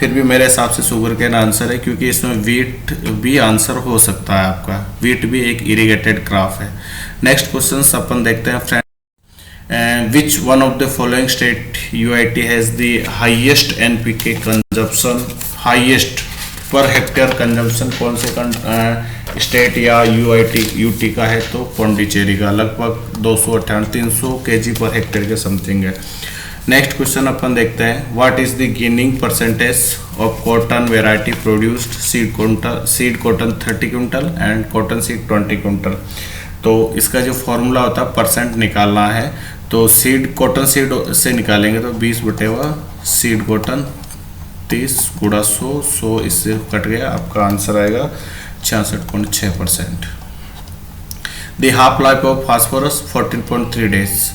फिर भी मेरे हिसाब से शुगर केन आंसर है, क्योंकि इसमें वीट भी आंसर हो सकता है आपका। वीट भी एक इरिगेटेड क्रॉप है। नेक्स्ट क्वेश्चन अपन देखते हैं friend, which one of the following state UIT has the highest NPK consumption. Highest per hectare consumption कौन से स्टेट या यूटी का है? तो पौंडीचेरी का, लगभग 300 केजी पर हेक्टेयर के समथिंग है। नेक्स्ट क्वेश्चन अपन देखते हैं, what is the gaining percentage of cotton variety produced? Seed cotton 30 quintal and cotton seed 20 quintal. तो इसका जो फॉर्मूला होता है परसेंट निकालना है, तो सीड कॉटन सीड से निकालेंगे तो 20/1 सीड कॉटन 30 गुणा 100 इससे कट गया, आपका आंसर आएगा 66.6%। The half life of phosphorus 14.3 days।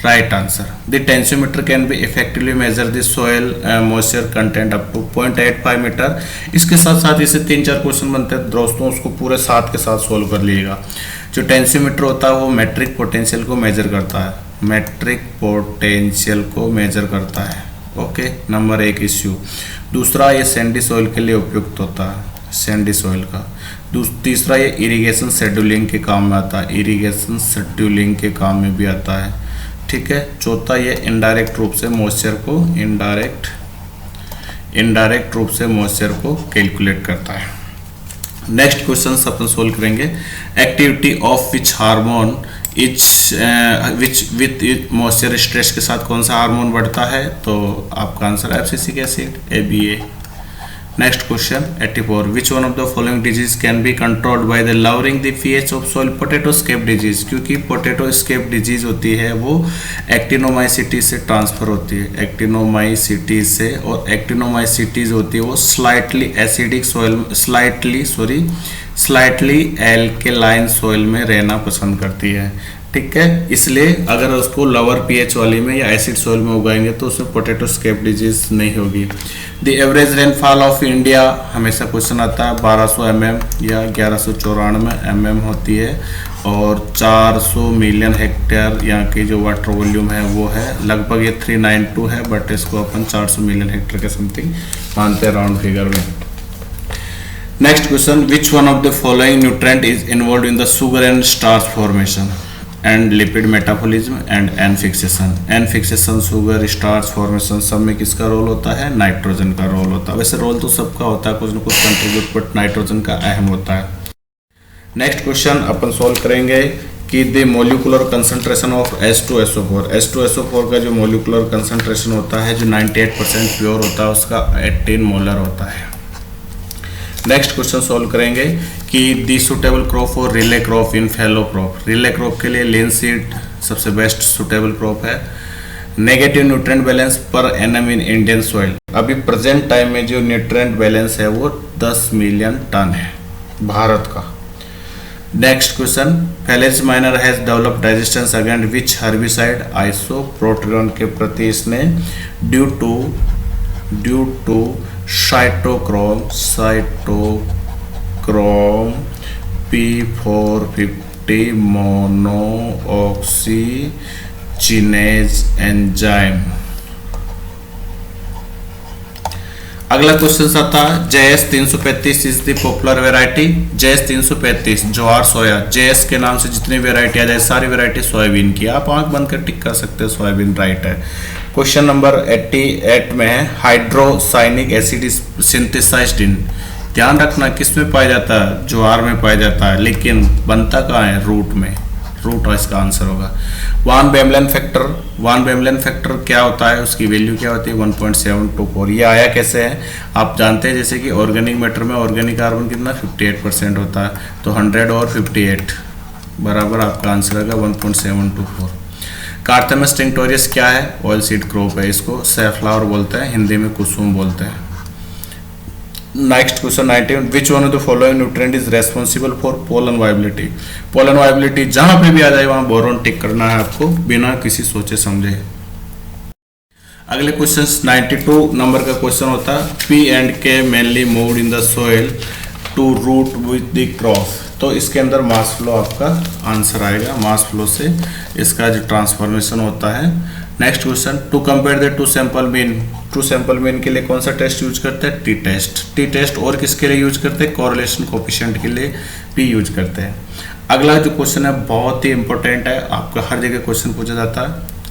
Right answer. The tensiometer can be effectively measure the soil moisture content up to 0.85 metre. इसके साथ साथ इसे 3-4 क्वेश्चन बनते हैं दोस्तों, उसको पूरे साथ के साथ सोल्व कर लीजिएगा। जो टेंसियोमीटर होता है वो मेट्रिक पोटेंशियल को मेजर करता है। मेट्रिक पोटेंशियल को मेजर करता है। Okay, number 1 issue. दूसरा, ये सैंडी सॉइल के लिए उपयुक्त होता है, सैंडी सॉइल का। तीसरा, ये इरिगेशन शेड्यूलिंग के काम में आता है, इरिगेशन शेड्यूलिंग के काम में भी आता है। ठीक है। चौथा, ये इनडायरेक्ट रूप से मॉइस्चर को इनडायरेक्ट रूप से मॉइस्चर को कैलकुलेट करता है। नेक्स्ट क्वेश्चन अपन सोल्व करेंगे, activity of which hormone with moisture stress के साथ कौन सा हार्मोन बढ़ता है? तो आपका आंसर है abscisic acid, ABA। Next question 84, which one of the following disease can be controlled by the lowering the pH of soil? Potato scab disease, क्योंकि पोटैटो स्केप डिजीज होती है वो एक्टिनोमाइसिटीज से ट्रांसफर होती है, एक्टिनोमाइसिटीज से। और एक्टिनोमाइसिटीज होती है वो slightly acidic soil, slightly alkaline soil में रहना पसंद करती है। ठीक है। इसलिए अगर उसको लोअर पीएच वाली में या एसिड सॉइल में उगाएंगे तो उसमें पोटैटो स्केप डिजीज नहीं होगी। The average rainfall of India, हमेशा क्वेश्चन आता है, 1200 mm या 1194 mm होती है। और 400 मिलियन हेक्टेयर यहाँ की जो वाटर वॉल्यूम है वो है, लगभग ये 392 है, बट इसको अपन 400 मिलियन हेक्टेयर के समथिंग मानते हैं राउंड फिगर में। Next question, which one of the following nutrient is involve in the sugar and starch formation and lipid metabolism and N fixation? N fixation, sugar, starch formation, सब में किसका role होता है? Nitrogen का role होता है। वैसे रोल तो सबका होता है, कुछ न कुछ कंट्रीब्यूट, बट नाइट्रोजन का अहम होता है। नेक्स्ट क्वेश्चन अपन सोल्व करेंगे कि the molecular concentration of H2SO4। H2SO4 का जो मोलिकुलर कंसंट्रेशन होता है, जो 98% प्योर होता है, उसका 18 मोलर होता है। नेक्स्ट क्वेश्चन सोल्व करेंगे कि the suitable crop for relay crop in fallow crop. Relay crop के लिए लिनसीड सबसे बेस्ट सुटेबल क्रॉप है। Negative nutrient balance per annum in Indian soil, अभी प्रेजेंट टाइम में जो न्यूट्रिएंट बैलेंस है वो 10 मिलियन टन है भारत का। Next question, phalaris minor has developed resistance against which herbicide? Isoproturon के प्रति इसने due to cytochrome P450 fatty monooxygenase enzyme. अगला क्वेश्चन आता है JS 335 is the popular variety. JS 335 ज्वार सोया, JS के नाम से जितनी वेराइटी आ जाए सारी वेराइटी सोयाबीन की। आप आंख बंद कर टिक कर सकते हैं, सोयाबीन राइट है। क्वेश्चन नंबर 88 में है हाइड्रोसाइनिक एसिड सिंथेसाइज्ड इन। ध्यान रखना किस में पाया जाता है, ज्वार में पाया जाता है, लेकिन बनता कहाँ है, रूट में। रूट इसका आंसर होगा। वान बेमलन फैक्टर, वान बेमलन फैक्टर क्या होता है, उसकी वैल्यू क्या होती है 1.724। ये आया कैसे है आप जानते हैं, जैसे कि ऑर्गेनिक मैटर में ऑर्गेनिक कार्बन कितना 58% होता है, तो 100 और 58 बराबर आपका आंसर होगा 1.724। कार्थेमस टिंक्टोरियस क्या है, ऑयल सीड क्रॉप है, इसको सैफ्लावर बोलते हैं, हिंदी में कुसुम बोलते हैं। Next question 19, which one of the following nutrient is responsible for pollen viability. Pollen viability जहां पे भी आ जाए वहां बोरोन टिक करना है आपको बिना किसी सोचे समझे। अगले क्वेश्चन 92 नंबर का क्वेश्चन होता है P and K mainly moved in the soil to root with the crop. तो इसके अंदर मास फ्लो आपका आंसर आएगा, मास फ्लो से इसका जो ट्रांसफॉर्मेशन होता है। Next question, to compare the two sample mean. Two sample mean के लिए कौन सा टेस्ट यूज करते हैं, टी टेस्ट। टी टेस्ट और किसके लिए यूज करते हैं, कोरिलेशन कोएफिशिएंट के लिए भी यूज करते हैं। अगला जो क्वेश्चन है बहुत ही इंपॉर्टेंट है, आपका हर जगह क्वेश्चन पूछा जाता है।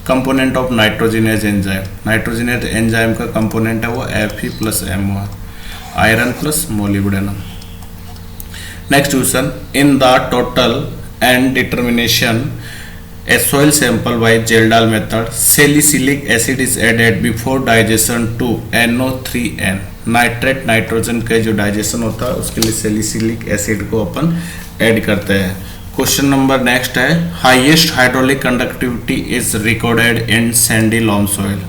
Component of nitrogenase enzyme. Nitrogenase enzyme का कंपोनेंट है वो Fe+MO, iron plus molybdenum. Next question, in the total and determination a soil sample by Geldal method, salicylic acid is added before digestion to NO3N। Nitrate nitrogen का जो digestion होता है उसके लिए salicylic acid को अपन add करते हैं। Question number next है highest hydraulic conductivity is recorded in Sandy Lomb soil.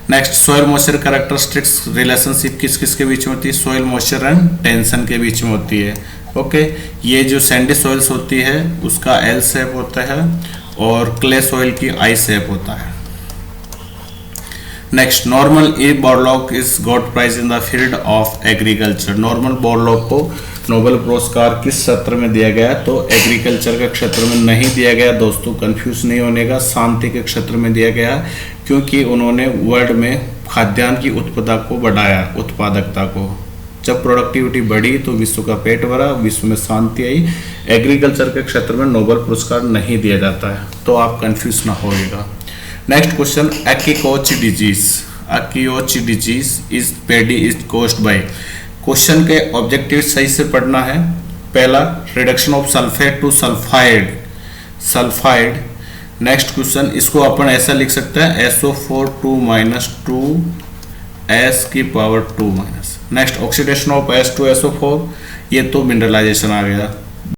Next, soil moisture characteristics relationship किस किस के बीच में होती है, सॉइल मॉइस्चर एंड टेंशन के बीच में होती है। ओके, ये जो सैंडी सॉइल्स होती है उसका एल शेप होता है और क्ले सॉइल की आई शेप होता है। Next, Norman A Borlaug is got prize in the field of agriculture. Norman Borlaug को नोबेल पुरस्कार किस क्षेत्र में दिया गया, तो एग्रीकल्चर के क्षेत्र में नहीं दिया गया दोस्तों, कंफ्यूज नहीं होने का, शांति के क्षेत्र में दिया गया, क्योंकि उन्होंने वर्ल्ड में खाद्यान्न की उत्पादकता को जब प्रोडक्टिविटी बढ़ी तो विश्व का पेट भरा, विश्व में शांति आई। एग्रीकल्चर के क्षेत्र में नोबेल पुरस्कार नहीं दिया जाता है, तो आप कंफ्यूज ना होइएगा। Next question, akiochi disease. Akiochi disease is paddy is caused by. Question के ऑब्जेक्टिव सही से पढ़ना है। पहला, reduction of sulphate to sulphide. Next question, इसको अपन ऐसा लिख सकते हैं SO4 2 S⁻²। Next, oxidation of S to SO4, ये तो मिनरलाइजेशन आ गया।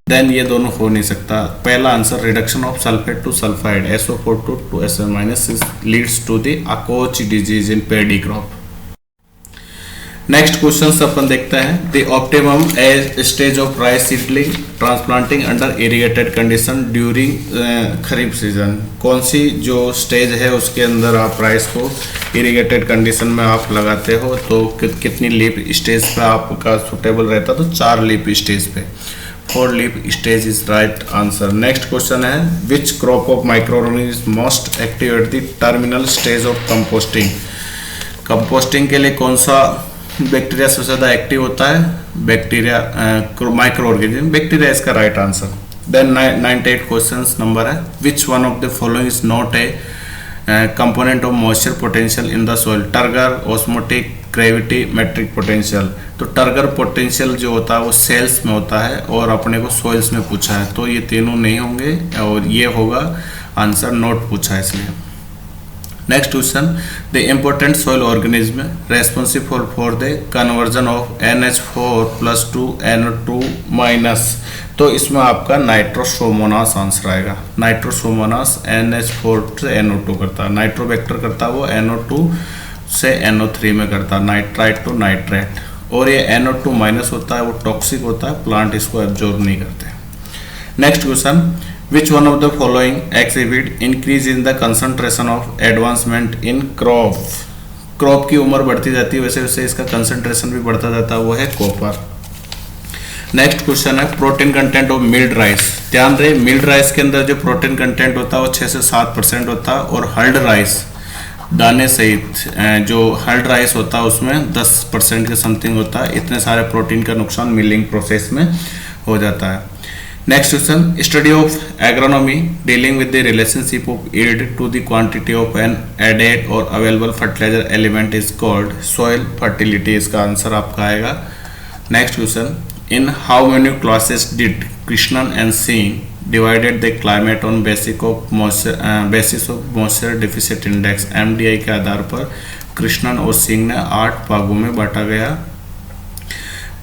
देन ये दोनों हो नहीं सकता। पहला answer reduction of sulphate to sulphide SO4 to SN- leads to the akiochi disease in paddy crop. Next question अपन देखते हैं the optimum stage of rice seedling transplanting under irrigated condition during kharif season. कौन सी जो stage है उसके अंदर आप राइस को इरिगेटेड कंडीशन में आप लगाते हो, तो कितनी लीफ स्टेज पे आपका सुटेबल रहता, तो 4 लीफ स्टेज पे। 4 leaf stage is right answer. Next question है which crop of microorganism most active at the terminal stage of composting. Composting के लिए कौन सा बैक्टीरिया सबसे ज्यादा एक्टिव होता है, बैक्टीरिया माइक्रो ऑर्गेनिज्म, बैक्टीरिया इसका right answer. Then 98 questions number है which one of the following is not a component of moisture potential in the soil. Turgor, osmotic, gravity, matric potential. तो turgor potential जो होता है वो sales में होता है और अपने को सॉइल्स में पूछा है, तो ये तीनों नहीं होंगे और ये होगा आंसर नॉट पूछा है इसलिए। Next question, the important soil organism responsible for the conversion of NH4+ to NO2-। तो इसमें आपका नाइट्रोसोमोनास आंसर आएगा। नाइट्रोसोमोनास NH4 से NO2 करता है, नाइट्रोबैक्टर करता है वो NO2 से NO3 में करता है, नाइट्राइट टू नाइट्रेट। और ये NO2- होता है वो टॉक्सिक होता है, प्लांट इसको एब्जॉर्ब नहीं करते। Next question, which one of the following exhibit increase in the concentration of advancement in crop। Crop की उम्र बढ़ती जाती है वैसे वैसे इसका कंसंट्रेशन भी बढ़ता जाता है, वो है कॉपर। नेक्स्ट क्वेश्चन है protein content of mild rice. ध्यान रहे मिल्ड राइस के अंदर जो प्रोटीन कंटेंट होता है वो 6 से 7% होता है, और हल्ड राइस दाने सहित जो हल्ड राइस होता है उसमें 10% के समथिंग होता है। इतने सारे प्रोटीन का नुकसान मिलिंग प्रोसेस में हो जाता है। Next question, study of agronomy dealing with the relationship of yield to the quantity of an added और available fertiliser element is called soil fertility. इसका आंसर आपका आएगा। Next question, in how many classes did Krishnan and Singh divided the climate on basis of moisture deficit index. MDI के आधार पर कृष्णन और सिंह ने 8 भागों में बांटा गया,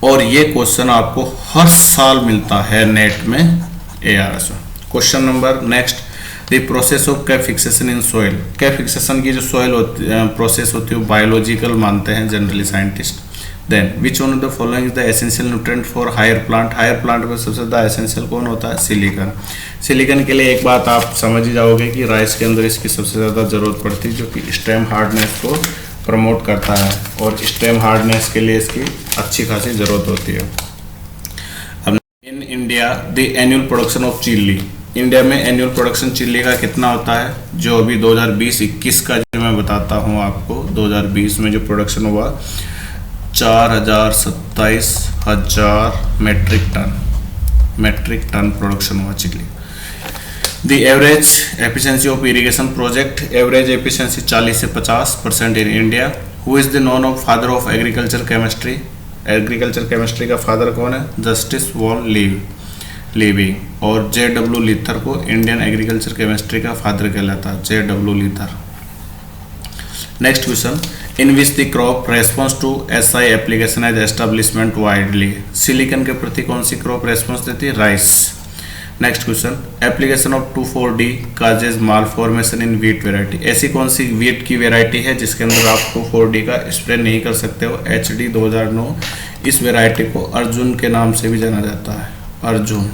और ये क्वेश्चन आपको हर साल मिलता है नेट में ARS में। Question number next, the process of cap fixation in soil. Cap fixation की जो सॉइल प्रोसेस होती है वो बायोलॉजिकल मानते हैं generally scientist. Then which one of the following is the essential nutrient for higher plant. Higher plant में सबसे ज़्यादा एसेंशियल कौन होता है? सिलिकॉन। सिलिकॉन के लिए एक बात आप समझ ही जाओगे कि राइस के अंदर इसकी सबसे ज़्यादा ज़रूरत पड़ती है, जो कि स्टेम हार्डनेस को प्रमोट करता है, और स्टेम हार्डनेस के लिए इसकी अच्छी खासी ज़रूरत होती है। अब in India the annual production of chilli. India में एनुअल प्रोडक्शन चिल्ली का कितना होता है? जो अभी 2020-21 का जो मैं बताता हूँ आपको, 2020 में जो प्रोडक्शन हुआ 4,27,000 मेट्रिक टन प्रोडक्शन हुआ chilli. The average efficiency of irrigation project. Average efficiency 40 से 50% in India. Who is the known of father of agriculture chemistry. Agriculture chemistry का फादर कौन है? जस्टिस वॉन लीवी। और JW लीथर को Indian agriculture chemistry का father कहलाता है, JW Leather. Next question, in which the crop response to SI application as establishment widely. Silicon के प्रति कौन सी क्रॉप रेस्पॉन्स देती है? Rice. Next question, application of 2,4-D causes mall formation in wheat variety. ऐसी कौन सी wheat की variety है जिसके अंदर आप 2,4-D का स्प्रे नहीं कर सकते हो? HD 2009। इस वेराइटी को अर्जुन के नाम से भी जाना जाता है, अर्जुन।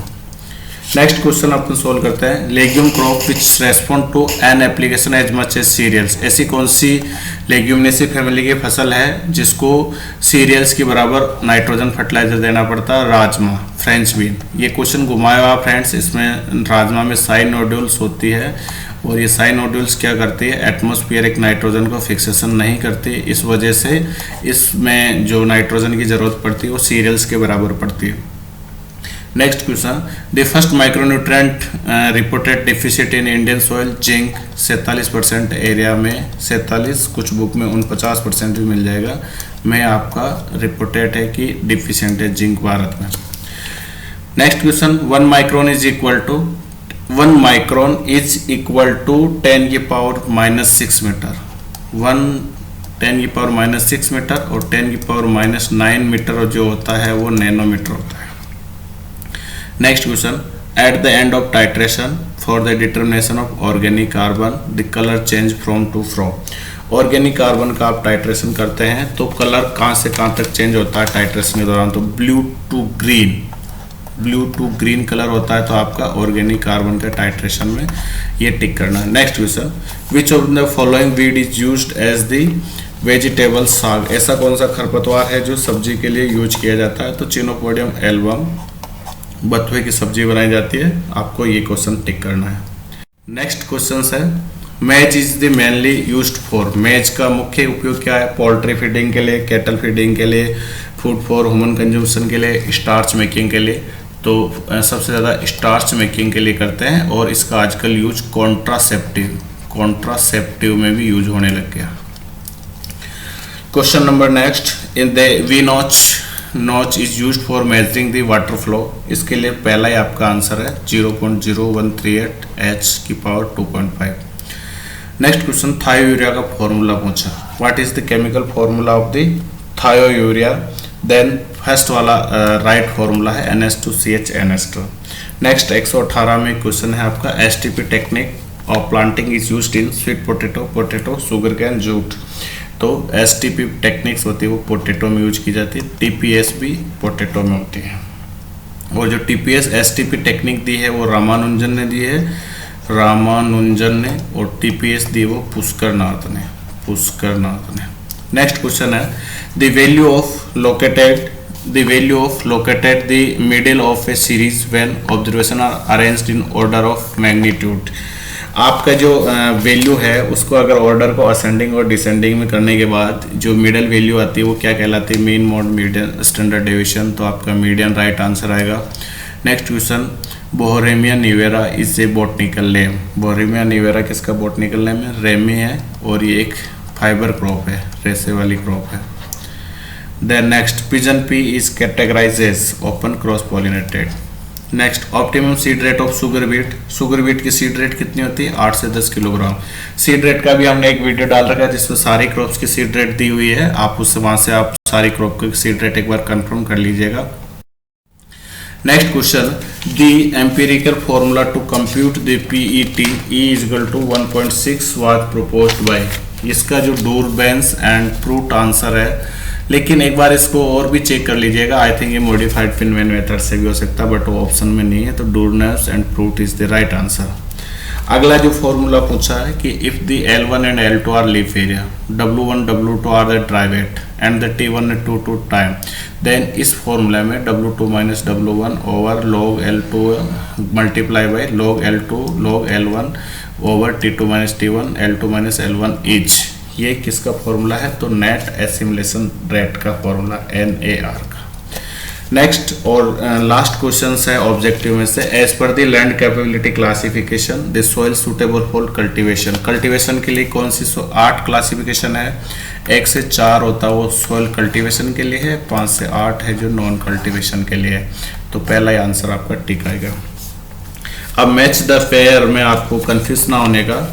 नेक्स्ट क्वेश्चन अपन सोल्व करते हैं, legume crop which respond to an application as much as cereals. ऐसी कौन सी लेग्यूमिनेसी फैमिली की फसल है जिसको सीरियल्स के बराबर नाइट्रोजन फर्टिलाइजर देना पड़ता है? Rajma, French bean. ये क्वेश्चन घुमाया हुआ फ्रेंड्स, इसमें राजमा में साइन नोड्यूल्स होती है, और ये साइन नोड्यूल्स क्या करती है? एटमॉस्फेरिक नाइट्रोजन को फिक्सेशन नहीं करती, इस वजह से इसमें जो नाइट्रोजन की जरूरत पड़ती है वो सीरियल्स के बराबर पड़ती है। Next question, the first micronutrient reported deficit in Indian soil zinc. 47% area में, 47 कुछ बुक में 49% भी मिल जाएगा, में आपका रिपोर्टेड है कि डिफिशिएंट है जिंक भारत में। Next question, 1 micron is equal to 10 की पावर -6 मीटर। 10 मीटर और 10 मीटर जो होता है वो नैनोमीटर होता है। Next question, at the end of titration for the determination of organic carbon the colour change from to from. Organic carbon का आप टाइट्रेशन करते हैं तो कलर कहाँ से कहाँ तक चेंज होता है टाइट्रेशन के दौरान? तो ब्लू टू ग्रीन कलर होता है, तो आपका ऑर्गेनिक कार्बन का टाइट्रेशन में ये टिक करना है। Next question, which of the following weed is used as the vegetable saag. ऐसा कौन सा खरपतवार है जो सब्जी के लिए यूज किया जाता है? तो चिनोपोडियम एल्बम, बथुए की सब्जी बनाई जाती है। आपको ये क्वेश्चन टिक करना है। नेक्स्ट क्वेश्चन है, मेज is the mainly used for. मेज का मुख्य उपयोग क्या है? पोल्ट्री फीडिंग के लिए, कैटल फीडिंग के लिए, फूड फॉर ह्यूमन कंजम्पशन के लिए, स्टार्च मेकिंग के लिए। तो सबसे ज़्यादा स्टार्च मेकिंग के लिए करते हैं, और इसका आजकल यूज कॉन्ट्रासेप्टिव में भी यूज होने लग गया। Question number next, in the V notch is used for measuring the water flow. इसके लिए पहला ही आपका आंसर है 0.0138 H की पावर 2.5। नेक्स्ट क्वेश्चन, थायो यूरिया का फॉर्मूला पूछा। What is the chemical formula of the थायो यूरिया? देन फर्स्ट वाला राइट फॉर्मूला है NH2CH NH2। नेक्स्ट 118 में क्वेश्चन है आपका, STP technique of planting is used in sweet potato, sugar cane, jute. तो STP टेक्निक्स होती है वो पोटैटो में यूज की जाती है, TPS भी पोटैटो में होती है। और जो TPS STP टेक्निक दी है वो रामानुजन ने दी है, और TPS दी वो पुष्कर नाथ ने। नेक्स्ट क्वेश्चन है, the value of located the value of located the middle of a series when observation are arranged in order of magnitude. आपका जो वैल्यू है उसको अगर ऑर्डर को असेंडिंग और डिसेंडिंग में करने के बाद जो मिडल वैल्यू आती है वो क्या कहलाती है, mean mode median standard deviation. तो आपका मीडियन राइट आंसर आएगा। Next question, Boehmeria nivea is a botanical name. Boehmeria nivea किसका बॉटनिकल नेम है, रेमी है, और ये एक फाइबर क्रॉप है, रेसे वाली क्रॉप है। Then next, pigeon pea is categorised as open cross pollinated. Next, optimum seed rate of sugar beet. Sugar beet की सीड रेट कितनी होती है, 8 से 10 किलोग्राम। सीड रेट का भी हमने एक वीडियो डाल रखा है जिसमें सारी क्रॉप्स की सीड रेट दी हुई है, आप उससे वहां से आप सारी क्रॉप की सीड रेट एक बार कंफर्म कर लीजिएगा। Next question, the empirical formula to compute the PET E is equal to 1.6 was proposed by. इसका जो डूरबेंस एंड प्रूट आंसर है, लेकिन एक बार इसको और भी चेक कर लीजिएगा। आई थिंक ये मॉडिफाइड फिनमैन मेथड से भी हो सकता है, बट वो ऑप्शन में नहीं है, तो Doorenbos and Pruitt is the right answer. अगला जो फॉर्मूला पूछा है कि if the L1 and L2 are leaf area, W1 W2 are the dry weight and the T1 and T2 time, then इस फॉर्मूला में W2 minus W1 over log L2 multiply by log L2 log L1 over T2 minus T1 L2 minus L1 each. ये किसका formula है, तो net assimilation rate का formula NAR का। Next और last question है ऑब्जेक्टिव में से, as per the land capability classification the soil suitable for cultivation. Cultivation के लिए कौन सी 8 क्लासिफिकेशन है, 1 से 4 होता है वो सॉइल कल्टीवेशन के लिए है, 5 से 8 है जो नॉन कल्टीवेशन के लिए है। तो पहला ही आंसर आपका टिक आएगा। अब मैच द पेयर में आपको कंफ्यूज ना होने का,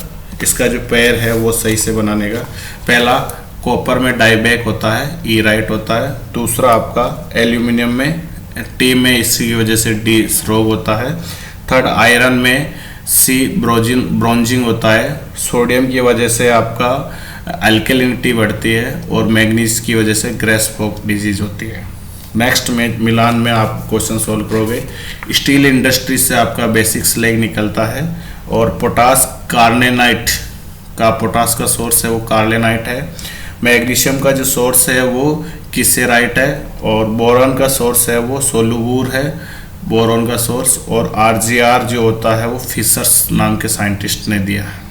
इसका जो पेयर है वो सही से बनाने का। पहला, कॉपर में डाईबैक होता है, ई राइट होता है। दूसरा आपका एल्यूमिनियम में टी में इसकी वजह से डी रोग होता है। थर्ड, आयरन में सी ब्रोंजिंग होता है। सोडियम की वजह से आपका अल्कलिनिटी बढ़ती है, और मैग्नीज की वजह से ग्रेसफॉक डिजीज होती है। नेक्स्ट में मिलान में आप क्वेश्चन सोल्व करोगे। स्टील इंडस्ट्री से आपका बेसिक स्लैग निकलता है, और पोटास कार्नेनाइट का पोटास का सोर्स है वो कार्लेनाइट है। मैग्नीशियम का जो सोर्स है वो किसेराइट है, और बोरॉन का सोर्स है वो सोलुबूर है, बोरॉन का सोर्स। और आरजीआर जो होता है वो फिशर्स नाम के साइंटिस्ट ने दिया है।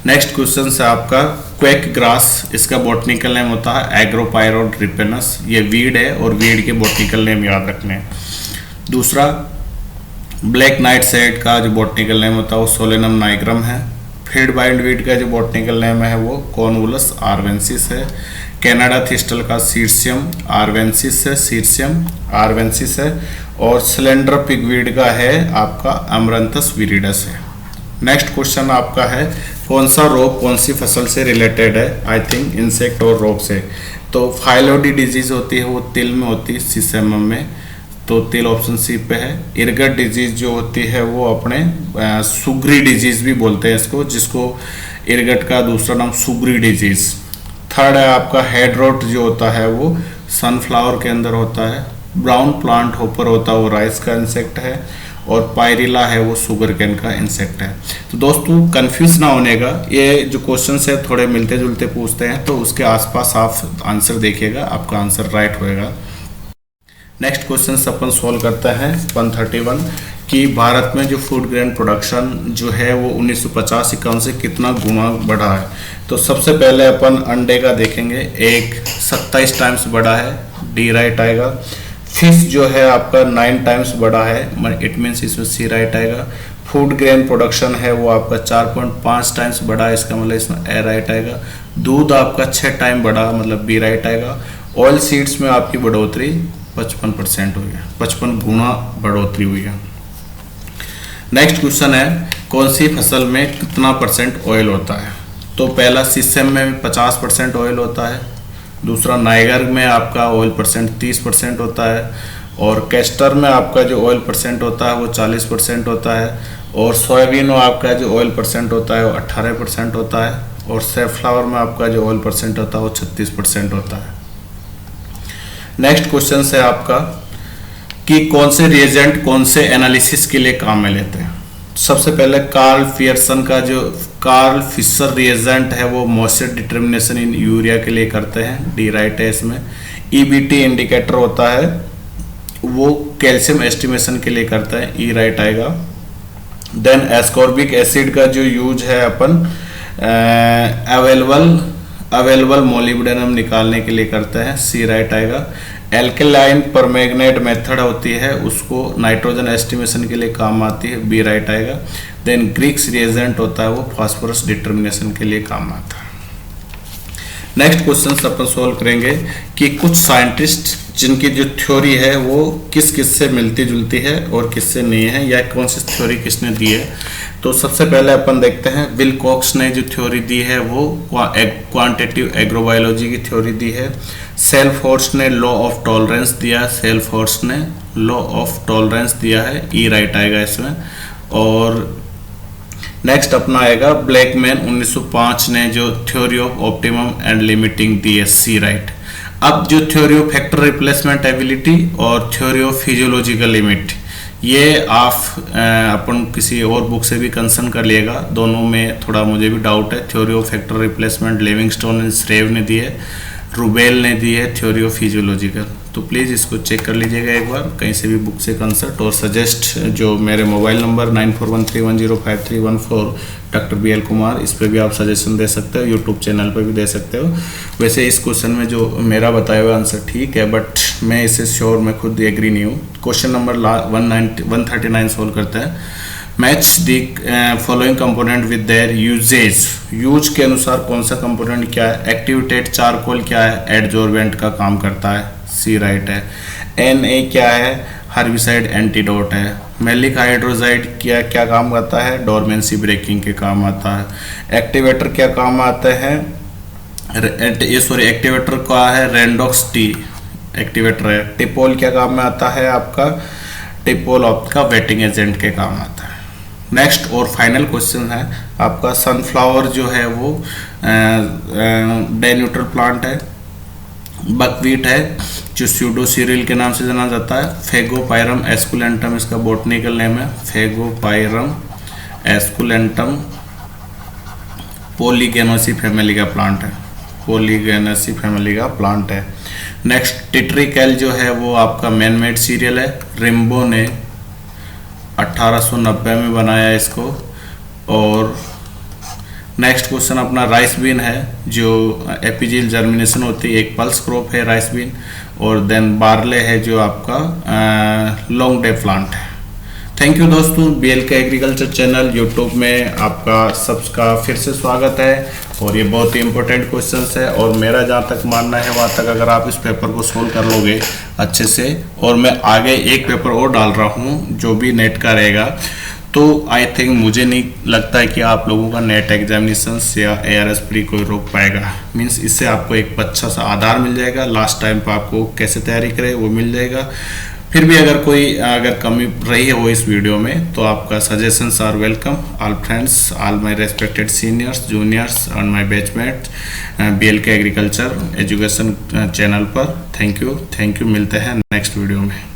नेक्स्ट क्वेश्चन है आपका क्वेक ग्रास, इसका बॉटनिकल नेम होता है एग्रोपायरोड्रिपेनस। ये वीड है, और वीड के बॉटनिकल नेम याद रखने हैं। दूसरा, ब्लैक नाइट सेड का जो बॉटनिकल नेम होता है वो सोलेनम नाइग्रम है। फील्ड बाइंड वीड का जो बॉटनिकल नेम है वो कॉन्वुलस आर्वेंसिस है। कनाडा थिस्टल का सीर्सियम आर्वेंसिस है, सीर्सियम आर्वेंसिस है। और सिलेंडर पिगवीड का है आपका अमरंथस विरिडस है। नेक्स्ट क्वेश्चन आपका है, कौन सा रोग कौन सी फसल से रिलेटेड है, आई थिंक इंसेक्ट और रोग से। तो फाइलोडी डिजीज होती है वो तिल में होती है, सीसेमम में, तो तिल ऑप्शन सी पे है। इरगट डिजीज जो होती है वो अपने सुगरी डिजीज भी बोलते हैं इसको, जिसको इरगट का दूसरा नाम सुगरी डिजीज। थर्ड है आपका हेड रोट जो होता है वो सनफ्लावर के अंदर होता है। ब्राउन प्लांट होपर होता है वो राइस का इंसेक्ट है। और पायरिला है वो शुगर कैन का इंसेक्ट है। तो दोस्तों कंफ्यूज ना होने का, ये जो क्वेश्चन है थोड़े मिलते जुलते पूछते हैं, तो उसके आसपास आप आंसर देखिएगा, आपका आंसर राइट होएगा। नेक्स्ट क्वेश्चन अपन सोल्व करते हैं 131 कि भारत में जो फूड ग्रेन प्रोडक्शन जो है वो 1950-51 से कितना गुना बढ़ा है। तो सबसे पहले अपन अंडे का देखेंगे, एक 27 टाइम्स बढ़ा है, डी राइट आएगा। फिश जो है आपका 9 टाइम्स बढ़ा है, इट मीन्स इसमें सी राइट आएगा। फूड ग्रेन प्रोडक्शन है वो आपका 4.5 टाइम्स बढ़ा है, इसका मतलब इसमें ए राइट आएगा। दूध आपका 6 टाइम बढ़ा, मतलब बी राइट आएगा। ऑयल सीड्स में आपकी बढ़ोतरी 55% हुई है, 55 गुना बढ़ोतरी हुई है। नेक्स्ट क्वेश्चन है, कौन सी फसल में कितना % ऑयल होता है। तो पहला सीसम में 50% ऑयल होता है। दूसरा नाइगर में आपका ऑयल % 30% होता है। और कैस्टर में आपका जो ऑयल % होता है वो 40% होता है। और सोयाबीन में आपका जो ऑयल % होता है वो 18% होता है। और सेफ्लावर में आपका जो ऑयल % होता है वो 36% होता है। नेक्स्ट क्वेश्चन है आपका कि कौन से रिएजेंट कौन से एनालिसिस के लिए काम में लेते हैं। सबसे पहले कार्ल फिशर रिएजेंट है वो मॉइस्चर डिटर्मिनेशन इन यूरिया के लिए करते हैं, डी राइट है इसमें। ईबीटी इंडिकेटर होता है, वो कैल्शियम एस्टिमेशन के लिए करता है, ई राइट आएगा। देन एस्कॉर्बिक एसिड का जो यूज है अपन अवेलेबल मोलिब्डेनम निकालने के लिए करते हैं, सी राइट आएगा। एल्केलाइन परमैंगनेट मेथड होती है, उसको नाइट्रोजन एस्टिमेशन के लिए काम आती है, बी राइट आएगा। देन ग्रीक्स रिएजेंट होता है, वो फास्फोरस डिटर्मिनेशन के लिए काम आता है। नेक्स्ट क्वेश्चन अपन सोल्व करेंगे कि कुछ साइंटिस्ट जिनकी जो थ्योरी है वो किस किस से मिलती जुलती है और किससे नहीं है, या कौन सी थ्योरी किसने दी है। तो सबसे पहले अपन देखते हैं विल्कॉक्स ने जो थ्योरी दी है वो क्वांटिटेटिव एग्रोबायोलॉजी की थ्योरी दी है। सेल्फहॉर्स्ट ने लॉ ऑफ टॉलरेंस दिया, सेल्फहॉर्स्ट ने लॉ ऑफ टॉलरेंस दिया है, ई राइट आएगा इसमें। और नेक्स्ट अपना आएगा ब्लैकमैन 1905 ने जो theory of optimum and limiting दी है, सी राइट। अब जो theory of factor replacement ability और थ्योरी ऑफ फिजियोलॉजिकल लिमिट, ये आप अपन किसी और बुक से भी कंसर्न कर लिएगा, दोनों में थोड़ा मुझे भी डाउट है। Theory of factor replacement Livingstone and Shreve ने दी है, रूबेल ने दी है थ्योरी ऑफ फिजियोलॉजिकल। तो प्लीज़ इसको चेक कर लीजिएगा एक बार कहीं से भी बुक से कंसल्ट, और सजेस्ट जो मेरे mobile number 9413105314 doctor BL Kumar, इस पर भी आप सजेशन दे सकते हो, यूट्यूब चैनल पर भी दे सकते हो। वैसे इस क्वेश्चन में जो मेरा बताया हुआ आंसर ठीक है, बट मैं इसे श्योर मैं खुद एग्री नहीं हूँ। क्वेश्चन नंबर 139 सोल्व करते हैं। Match the following component with their usages, use के अनुसार कौन सा कंपोनेंट क्या है। एक्टिवेटेड चारकोल क्या है, एडजॉर्बेंट का काम करता है, सी राइट है। Na क्या है, हर्बिसाइड एंटीडोट है। मैलिक हाइड्रोजाइड क्या काम करता है, डोरमेंसी ब्रेकिंग के काम आता है। एक्टिवेटर क्या काम आता है, एक्टिवेटर का है रेंडॉक्स टी एक्टिवेटर है। टिपोल क्या काम में आता है आपका, टिपोल आपका वेटिंग एजेंट के काम आता है। नेक्स्ट और फाइनल क्वेश्चन है आपका, सनफ्लावर जो है वो डाइन्यूट्रल प्लांट है, बकवीट है जो स्यूडोसीरियल के नाम से जाना जाता है। फेगोपायरम एस्कुलेंटम इसका बॉटनिकल नेम है, फेगोपायरम एस्कुलेंटम पॉलीगेनोसी फैमिली का प्लांट है, पॉलीगेनोसी फैमिली का प्लांट है। नेक्स्ट टिट्रिकैल जो है वो आपका मैन मेड सीरियल है, रिम्बो ने 1890 में बनाया इसको। और नेक्स्ट क्वेश्चन अपना राइस बीन है, जो एपिजिल जर्मिनेशन होती है, एक पल्स क्रॉप है राइस बीन। और देन बार्ले है जो आपका लॉन्ग डे प्लांट है। थैंक यू दोस्तों, BLK एग्रीकल्चर चैनल यूट्यूब में आपका सबका फिर से स्वागत है। और ये बहुत ही इंपॉर्टेंट क्वेश्चंस है, और मेरा जहाँ तक मानना है वहाँ तक अगर आप इस पेपर को सोल्व कर लोगे अच्छे से, और मैं आगे एक पेपर और डाल रहा हूँ जो भी नेट का रहेगा, तो आई थिंक मुझे नहीं लगता है कि आप लोगों का नेट एग्जामिनेशन या ARS प्री कोई रोक पाएगा। मीन्स इससे आपको एक अच्छा सा आधार मिल जाएगा, लास्ट टाइम पर आपको कैसे तैयारी करें वो मिल जाएगा। फिर भी अगर कमी रही हो इस वीडियो में तो आपका suggestions are welcome. All friends, all my respected seniors, juniors and my batchmate BLK agriculture education channel पर, थैंक यू। मिलते हैं नेक्स्ट वीडियो में।